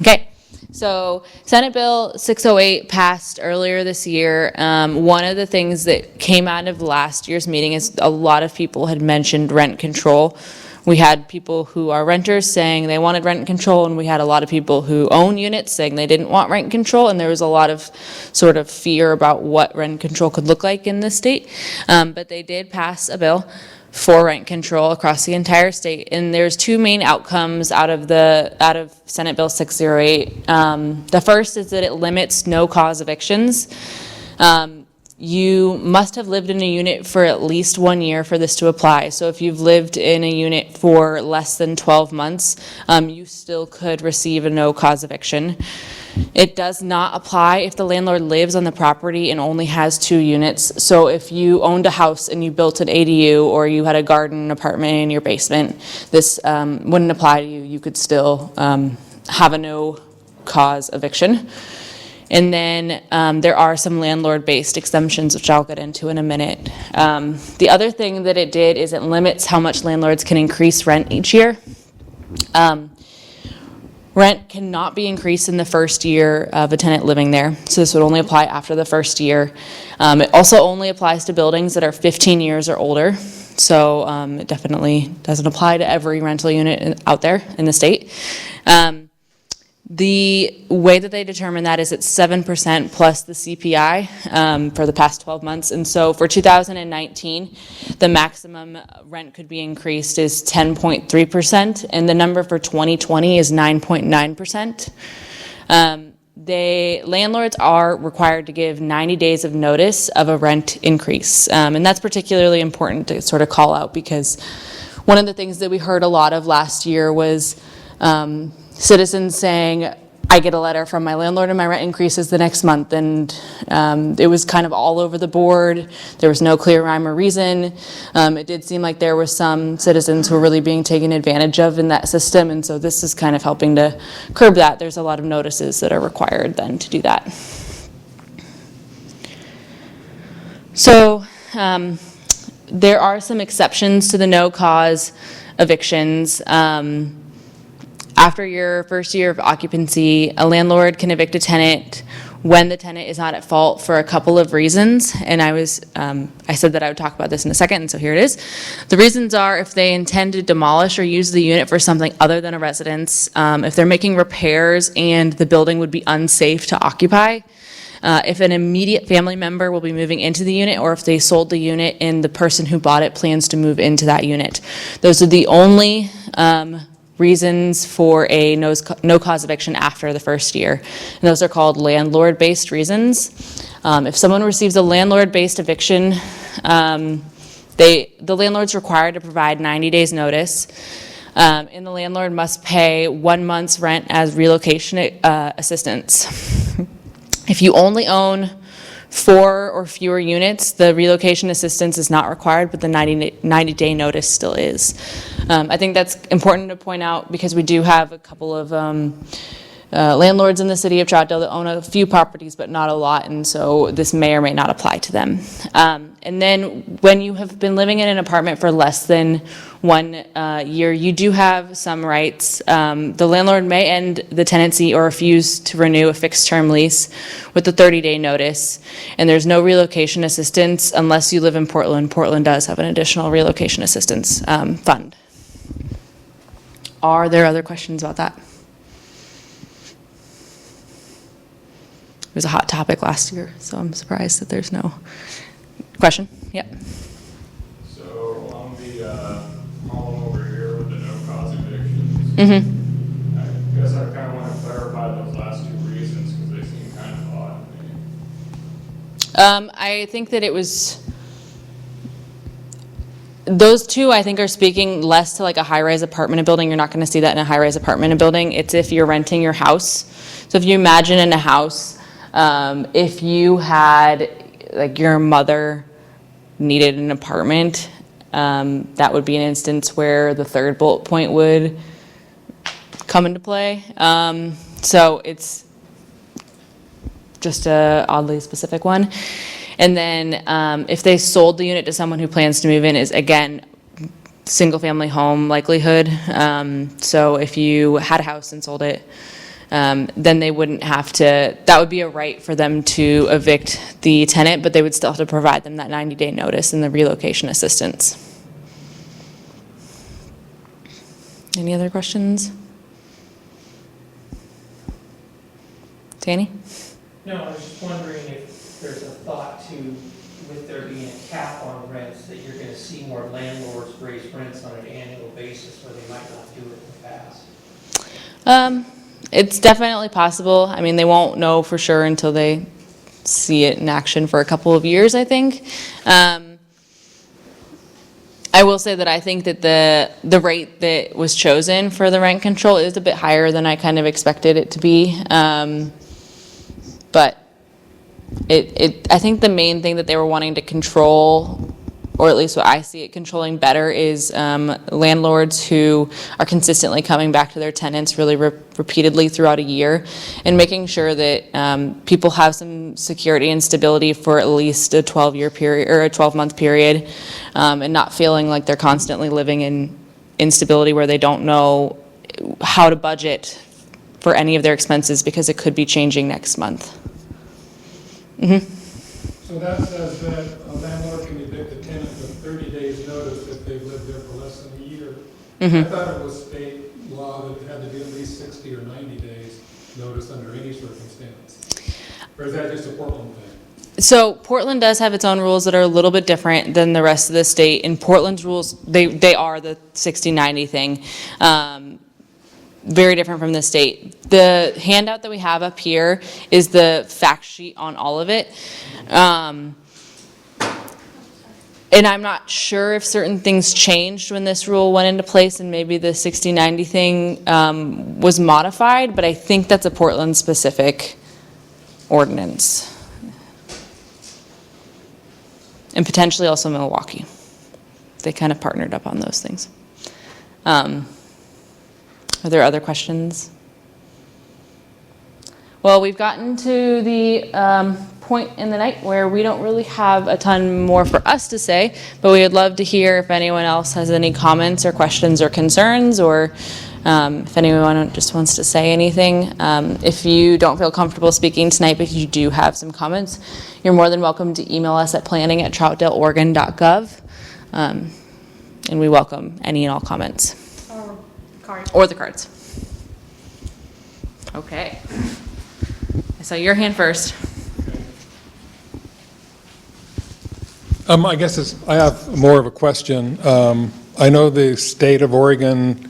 Okay. So Senate Bill 608 passed earlier this year. One of the things that came out of last year's meeting is a lot of people had mentioned rent control. We had people who are renters saying they wanted rent control, and we had a lot of people who own units saying they didn't want rent control, and there was a lot of sort of fear about what rent control could look like in the state. But they did pass a bill for rent control across the entire state, and there's two main outcomes out of Senate Bill 608. The first is that it limits no-cause evictions. You must have lived in a unit for at least 1 year for this to apply. So if you've lived in a unit for less than 12 months, you still could receive a no-cause eviction. It does not apply if the landlord lives on the property and only has 2 units. So if you owned a house and you built an ADU or you had a garden apartment in your basement, this wouldn't apply to you. You could still have a no-cause eviction. And then there are some landlord-based exemptions, which I'll get into in a minute. The other thing that it did is it limits how much landlords can increase rent each year. Rent cannot be increased in the first year of a tenant living there, so this would only apply after the first year. It also only applies to buildings that are 15 years or older, so it definitely doesn't apply to every rental unit out there in the state. The way that they determine that is it's 7% plus the CPI for the past 12 months. And so for 2019, the maximum rent could be increased is 10.3%, and the number for 2020 is 9.9%. Landlords are required to give 90 days of notice of a rent increase. And that's particularly important to sort of call out because one of the things that we heard a lot of last year was citizens saying, I get a letter from my landlord and my rent increases the next month, and it was kind of all over the board. There was no clear rhyme or reason. It did seem like there were some citizens who were really being taken advantage of in that system, and so this is kind of helping to curb that. There's a lot of notices that are required then to do that. So there are some exceptions to the no-cause evictions. After your first year of occupancy, a landlord can evict a tenant when the tenant is not at fault for a couple of reasons. And I said that I would talk about this in a second, and so here it is. The reasons are if they intend to demolish or use the unit for something other than a residence, if they're making repairs and the building would be unsafe to occupy, if an immediate family member will be moving into the unit, or if they sold the unit and the person who bought it plans to move into that unit. Those are the only reasons for a no-cause eviction after the first year. And those are called landlord-based reasons. If someone receives a landlord-based eviction, the landlord's required to provide 90 days notice, and the landlord must pay 1 month's rent as relocation assistance. If you only own 4 or fewer units, the relocation assistance is not required, but the 90-day notice still is. I think that's important to point out because we do have a couple of landlords in the city of Troutdale that own a few properties, but not a lot, and so this may or may not apply to them. And then when you have been living in an apartment for less than 1 year, you do have some rights. The landlord may end the tenancy or refuse to renew a fixed-term lease with a 30-day notice, and there's no relocation assistance unless you live in Portland. Portland does have an additional relocation assistance fund. Are there other questions about that? It was a hot topic last year, so I'm surprised that there's no question. Yep. So on the column over here with the no-cause evictions, Mm-hmm. I guess I kind of want to clarify those last 2 reasons because they seem kind of odd to me. I think that it was, those 2 I think are speaking less to like a high-rise apartment building. You're not going to see that in a high-rise apartment building. It's if you're renting your house. So if you imagine in a house, if you had, like your mother needed an apartment, that would be an instance where the 3rd bullet point would come into play. So it's just a oddly specific one. And then if they sold the unit to someone who plans to move in is, again, single-family home likelihood. So if you had a house and sold it, then they wouldn't have to, that would be a right for them to evict the tenant, but they would still have to provide them that 90-day notice and the relocation assistance. Any other questions? Danny? No, I was just wondering if there's a thought to, with there being a cap on rents, that you're gonna see more landlords raise rents on an annual basis where they might not do it in the past. It's definitely possible. I mean, they won't know for sure until they see it in action for a couple of years, I think. I will say that I think that the rate that was chosen for the rent control is a bit higher than I kind of expected it to be. But I think the main thing that they were wanting to control, or at least what I see it controlling better, is landlords who are consistently coming back to their tenants really repeatedly throughout a year, and making sure that people have some security and stability for at least a 12-year period or a 12-month period, and not feeling like they're constantly living in instability where they don't know how to budget for any of their expenses because it could be changing next month. Mm-hmm. So that says that a landlord can evict a tenant with 30 days notice if they've lived there for less than a year. I thought it was state law that it had to be at least 60 or 90 days notice under any circumstance. Or is that just a Portland thing? So Portland does have its own rules that are a little bit different than the rest of the state. In Portland's rules, they are the 60-90 thing. Very different from the state. The handout that we have up here is the fact sheet on all of it. And I'm not sure if certain things changed when this rule went into place and maybe the 60/90 thing was modified, but I think that's a Portland-specific ordinance. And potentially also Milwaukee. They kind of partnered up on those things. Are there other questions? Well, we've gotten to the point in the night where we don't really have a ton more for us to say, but we would love to hear if anyone else has any comments or questions or concerns, or if anyone just wants to say anything. If you don't feel comfortable speaking tonight, but you do have some comments, you're more than welcome to email us at planning@troutdaleoregon.gov, and we welcome any and all comments. Or the cards. Okay. So your hand first. I guess I have more of a question. I know the state of Oregon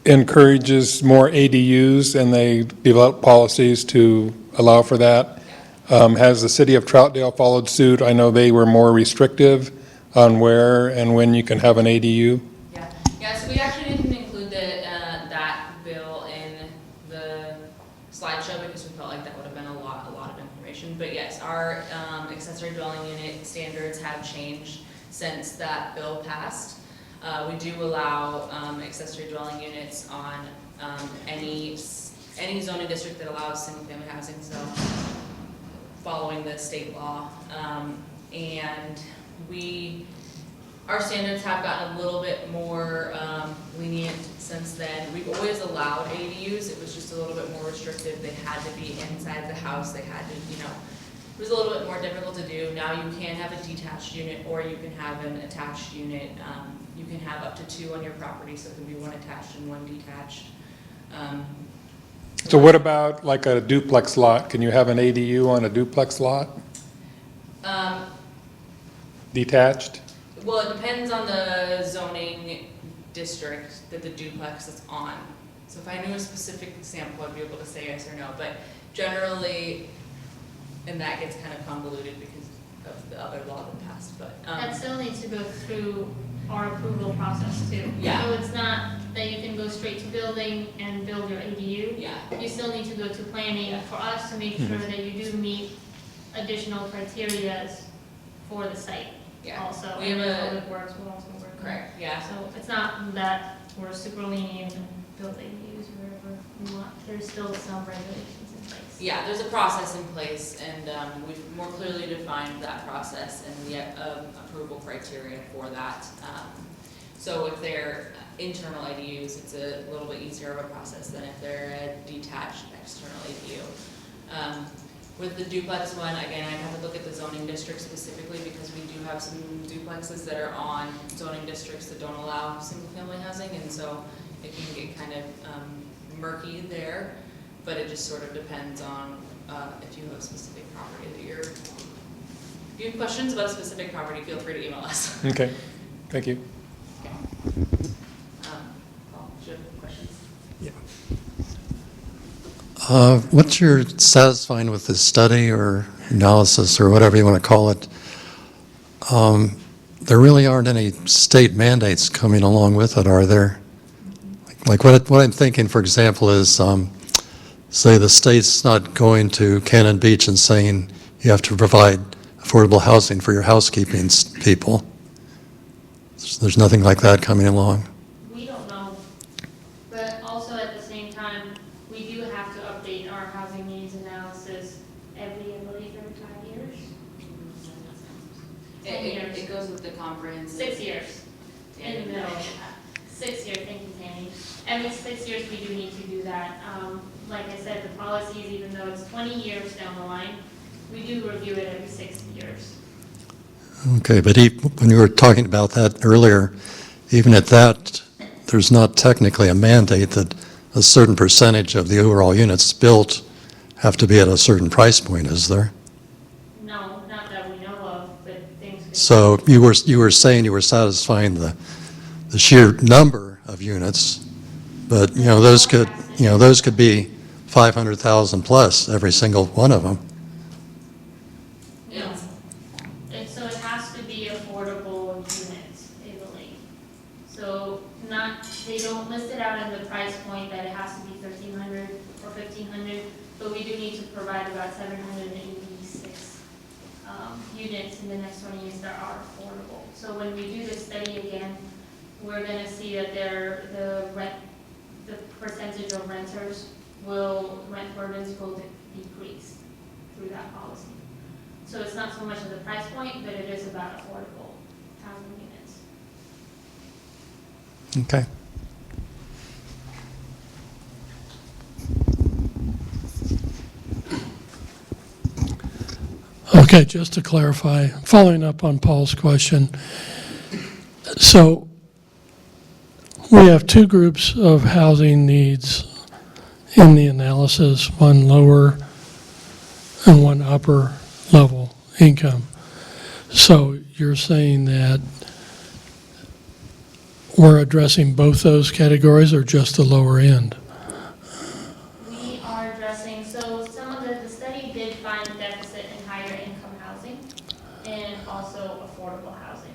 encourages more ADUs, and they develop policies to allow for that. Has the city of Troutdale followed suit? I know they were more restrictive on where and when you can have an ADU. Yeah, so we actually didn't include that bill in the slideshow because we felt like that would have been a lot of information. But yes, our accessory dwelling unit standards have changed since that bill passed. We do allow accessory dwelling units on any zoning district that allows single-family housing, so following the state law. And our standards have gotten a little bit more lenient since then. We've always allowed ADUs. It was just a little bit more restrictive. They had to be inside the house. They had to, it was a little bit more difficult to do. Now you can have a detached unit, or you can have an attached unit. You can have up to 2 on your property, so it can be 1 attached and 1 detached. So what about like a duplex lot? Can you have an ADU on a duplex lot? Detached? Well, it depends on the zoning district that the duplex is on. So if I knew a specific example, I'd be able to say yes or no. But generally, and that gets kind of convoluted because of the other law that passed. But That still needs to go through our approval process too. Yeah. So it's not that you can go straight to building and build your ADU. yeah, You still need to go to planning for us to make sure that you do meet additional criteria for the site yeah. also. We have And a Public Works will also work. correct. Yeah. So it's not that we're super lenient and build ADUs wherever we want. There's still some regulations in place. Yeah, there's a process in place, and we've more clearly defined that process and the approval criteria for that. So if they're internal ADUs, it's a little bit easier of a process than if they're a detached external ADU. With the duplex one, again, I'd have to look at the zoning district specifically because we do have some duplexes that are on zoning districts that don't allow single-family housing, and so it can get kind of murky there. But it just sort of depends on if you have a specific property that you're. If you have questions about a specific property, feel free to email us. Okay, thank you. Paul, do you have questions? Once you're satisfied with the study or analysis or whatever you want to call it, there really aren't any state mandates coming along with it, are there? Like what I'm thinking, for example, is say the state's not going to Cannon Beach and saying you have to provide affordable housing for your housekeeping people. There's nothing like that coming along. We don't know, but also at the same time, we do have to update our housing needs analysis every, I believe, every 5 years. 10 years. It goes with the comprehensive. 6 years, in the middle. 6 years, thank you, Tammy. Every 6 years, we do need to do that. Like I said, the policies, even though it's 20 years down the line, we do review it every 6 years. Okay, but when you were talking about that earlier, even at that, there's not technically a mandate that a certain percentage of the overall units built have to be at a certain price point, is there? No, not that we know of, but things could. So you were saying you were satisfying the sheer number of units, but those could be 500,000 plus every single one of them. No. And so it has to be affordable not in the price point that it has to be 1,300 or 1,500, but we do need to provide about 786 units in the next 20 years that are affordable. So when we do this study again, we're going to see that the percentage of rent burdens will decrease through that policy. So it's not so much of the price point, but it is about affordable housing units. Okay. Okay, just to clarify, following up on Paul's question, so we have two groups of housing needs in the analysis, one lower and one upper level income. So you're saying that we're addressing both those categories or just the lower end? We are addressing, so some of the study did find a deficit in higher income housing and also affordable housing.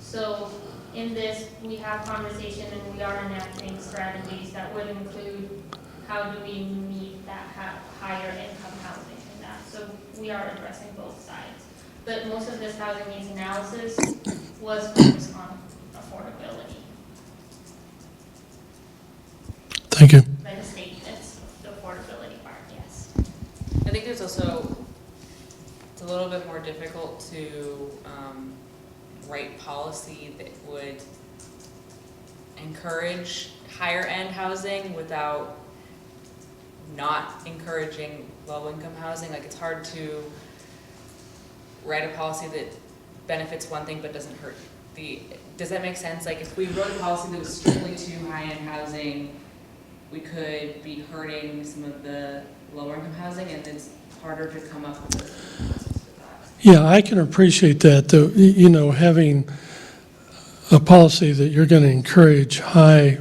So in this, we have conversation and we are enacting strategies that would include how do we meet that higher income housing in that. So we are addressing both sides. But most of this housing needs analysis was focused on affordability. Thank you. By the state, that's the affordability part, yes. I think there's also, it's a little bit more difficult to write policy that would encourage higher end housing without not encouraging low income housing. Like, it's hard to write a policy that benefits one thing but doesn't hurt does that make sense? Like, if we wrote a policy that was strictly to high end housing, we could be hurting some of the lower income housing, and it's harder to come up with that. Yeah, I can appreciate that, though, having a policy that you're going to encourage high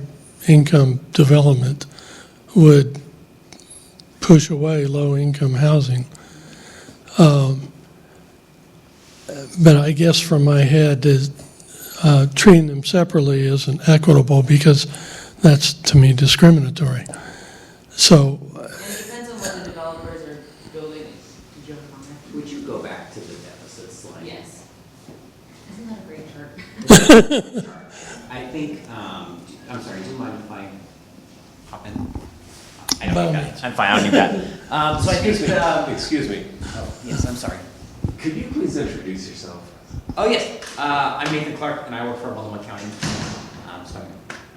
income development would push away low income housing. But I guess from my head, treating them separately isn't equitable because that's, to me, discriminatory. So, And it depends on what the developers are building. Did you have a comment? Would you go back to the deficit slide? Yes. Isn't that a great chart? I think, I'm sorry, do you mind if I hop in? I By all don't need means. that, I'm fine, I don't need that. So I think, Excuse me. yes, I'm sorry. Could you please introduce yourself? Oh, yes, I'm Nathan Clark, and I work for Multnomah County. So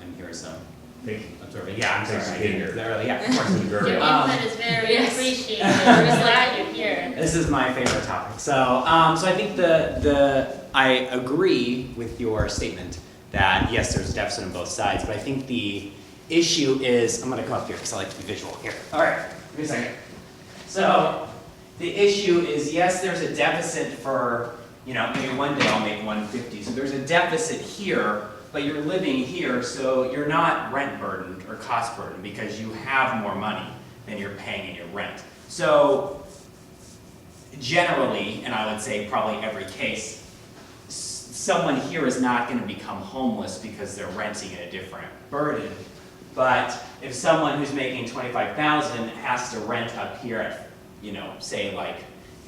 I'm here as a big observer. Yeah, I'm sorry. Thanks for I being didn't- here. Really, yeah, of course. Your input is very Yes. appreciated. We're glad you're here. This is my favorite topic. So, so I think I agree with your statement that yes, there's a deficit on both sides, but I think the issue is, I'm going to come up here because I like to be visual here. All right, give me a second. So the issue is, yes, there's a deficit for, maybe one day I'll make 150. So there's a deficit here, but you're living here, so you're not rent burdened or cost burdened because you have more money than you're paying in your rent. So generally, and I would say probably every case, someone here is not going to become homeless because they're renting in a different burden. But if someone who's making $25,000 has to rent up here at, say like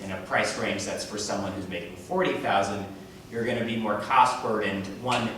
in a price range that's for someone who's making $40,000, you're going to be more cost burdened. One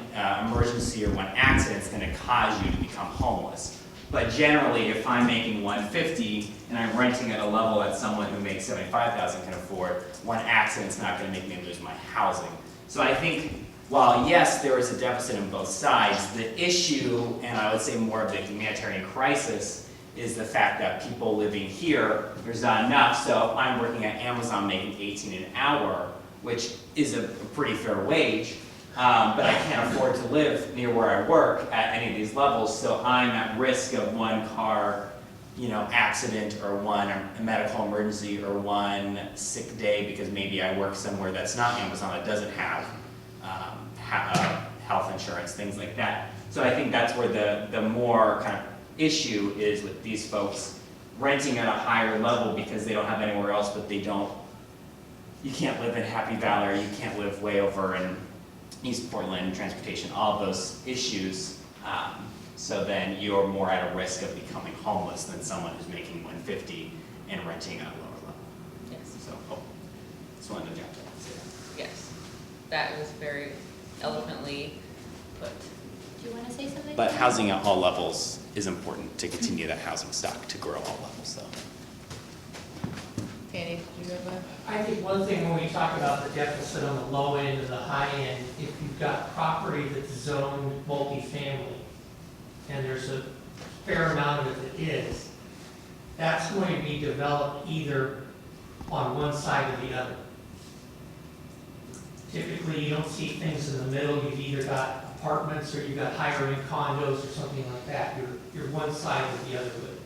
emergency or one accident is going to cause you to become homeless. But generally, if I'm making $150 and I'm renting at a level that someone who makes $75,000 can afford, one accident's not going to make me lose my housing. So I think, while yes, there is a deficit on both sides, the issue, and I would say more of the humanitarian crisis, is the fact that people living here, there's not enough. So if I'm working at Amazon making $18 an hour, which is a pretty fair wage, but I can't afford to live near where I work at any of these levels, so I'm at risk of one car accident or one medical emergency or one sick day because maybe I work somewhere that's not Amazon that doesn't have health insurance, things like that. So I think that's where the more kind of issue is with these folks renting at a higher level because they don't have anywhere else, but you can't live in Happy Valley, or you can't live way over in East Portland, transportation, all of those issues. So then you're more at a risk of becoming homeless than someone who's making 150 and renting at a lower level. Yes. So, just wanted to jump in and say that. Yes, that was very eloquently put. Do you want to say something? But housing at all levels is important to continue that housing stock to grow all levels, though. Danny, did you have a? I think one thing when we talk about the deficit on the low end and the high end, if you've got property that's zoned multifamily, and there's a fair amount of it that is, that's going to be developed either on one side or the other. Typically, you don't see things in the middle. You've either got apartments or you've got higher end condos or something like that. You're one side or the other with it.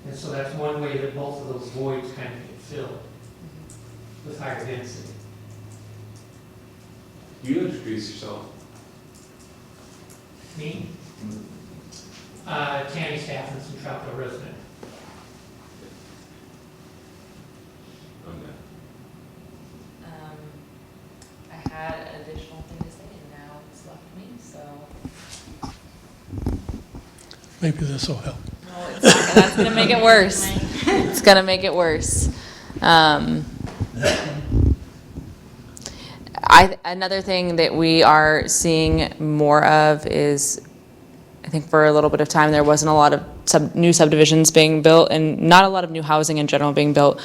And so that's one way that both of those voids kind of get filled with higher density. You introduce yourself. Me? Tammy Stafford, some Troutdale resident. Okay. I had an additional thing to say, and now it's left me, so. Maybe this will help. No, it's not, and that's gonna make it worse. It's gonna make it worse. Another thing that we are seeing more of is, I think for a little bit of time, there wasn't a lot of new subdivisions being built and not a lot of new housing in general being built.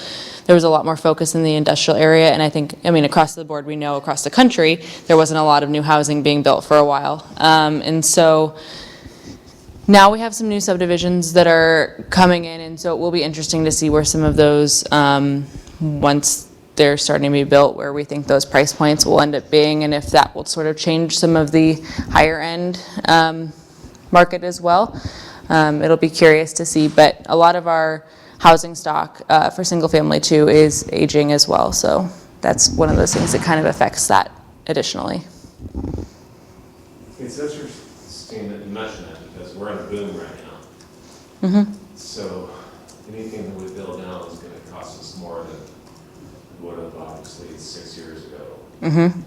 There was a lot more focus in the industrial area, and I mean, across the board, we know across the country, there wasn't a lot of new housing being built for a while. And so now we have some new subdivisions that are coming in, and so it will be interesting to see where some of those, once they're starting to be built, where we think those price points will end up being, and if that will sort of change some of the higher end market as well. It'll be curious to see, but a lot of our housing stock for single family too is aging as well, so that's one of those things that kind of affects that additionally. It's interesting that you mention that because we're in a boom right now. So anything that we build now is going to cost us more than it would have obviously 6 years ago,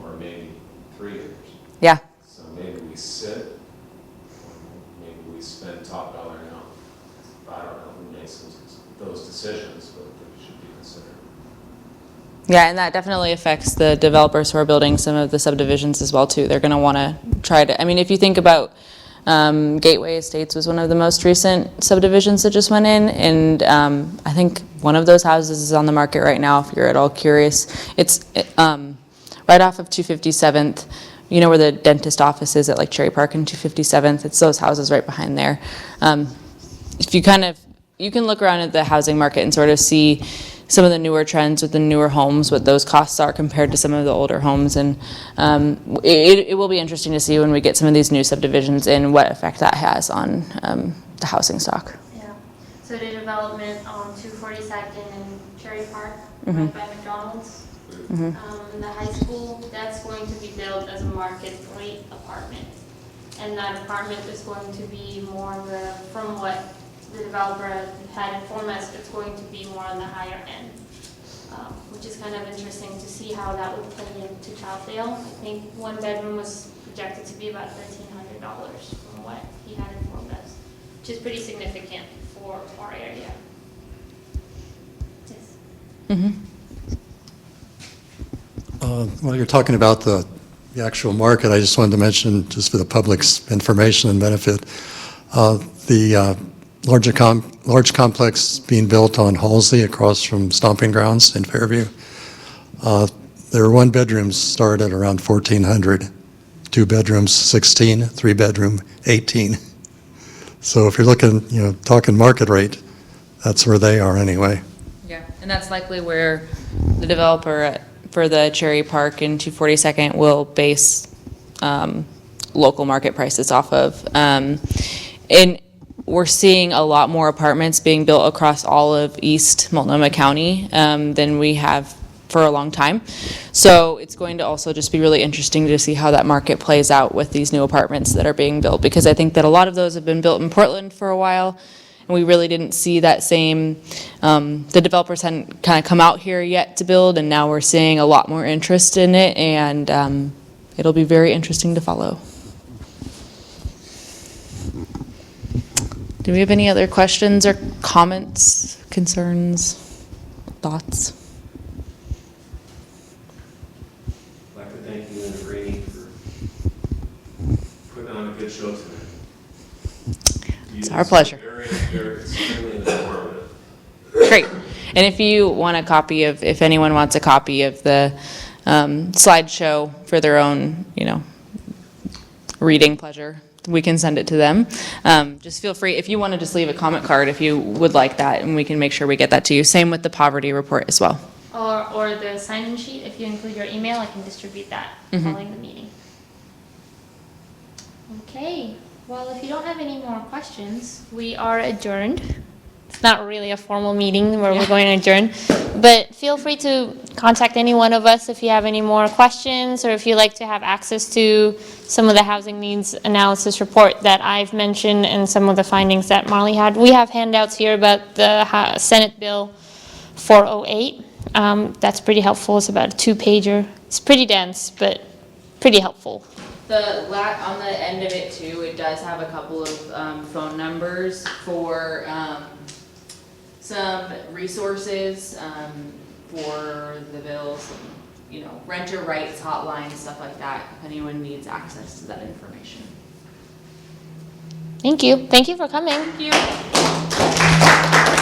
or maybe 3 years. Yeah. So maybe we sit, or maybe we spend top dollar now. I don't know who makes those decisions, but they should be considered. Yeah, and that definitely affects the developers who are building some of the subdivisions as well too. They're going to want to try to, I mean, if you think about Gateway Estates was one of the most recent subdivisions that just went in, and I think one of those houses is on the market right now if you're at all curious. It's right off of 257th, you know where the dentist office is at like Cherry Park and 257th, it's those houses right behind there. If you you can look around at the housing market and sort of see some of the newer trends with the newer homes, what those costs are compared to some of the older homes. And it will be interesting to see when we get some of these new subdivisions in what effect that has on the housing stock. Yeah, so the development on 242nd and Cherry Park, right by McDonald's, the high school, that's going to be built as a market rate apartment. And that apartment is going to be more of the, from what the developer had informed us, it's going to be more on the higher end, which is kind of interesting to see how that would play into Troutdale. I think one bedroom was projected to be about $1,300 from what he had informed us, which is pretty significant for our area. Yes. While you're talking about the actual market, I just wanted to mention, just for the public's information and benefit, the large complex being built on Halsey across from Stomping Grounds in Fairview. Their one bedrooms start at around 1,400, two bedrooms 16, three bedroom 18. So if you're looking, talking market rate, that's where they are anyway. Yeah, and that's likely where the developer for the Cherry Park and 242nd will base local market prices off of. And we're seeing a lot more apartments being built across all of East Multnomah County than we have for a long time. So it's going to also just be really interesting to see how that market plays out with these new apartments that are being built, because I think that a lot of those have been built in Portland for a while, and we really didn't see that same, the developers hadn't kind of come out here yet to build, and now we're seeing a lot more interest in it, and it'll be very interesting to follow. Do we have any other questions or comments, concerns, thoughts? I'd like to thank you and Rainey for putting on a good show tonight. It's our pleasure. Very extremely informative. Great. And if you want a copy of, if anyone wants a copy of the slideshow for their own, reading pleasure, we can send it to them. Just feel free, if you want to just leave a comment card if you would like that, and we can make sure we get that to you. Same with the poverty report as well. Or the sign-in sheet, if you include your email, I can distribute that following the meeting. Okay, well, if you don't have any more questions, we are adjourned. It's not really a formal meeting where we're going to adjourn, but feel free to contact any one of us if you have any more questions, or if you'd like to have access to some of the housing needs analysis report that I've mentioned and some of the findings that Molly had. We have handouts here about the Senate Bill 408. That's pretty helpful. It's about a 2-pager. It's pretty dense, but pretty helpful. On the end of it too, it does have a couple of phone numbers for some resources for the bills, renter rights hotline, stuff like that, if anyone needs access to that information. Thank you. Thank you for coming. Thank you.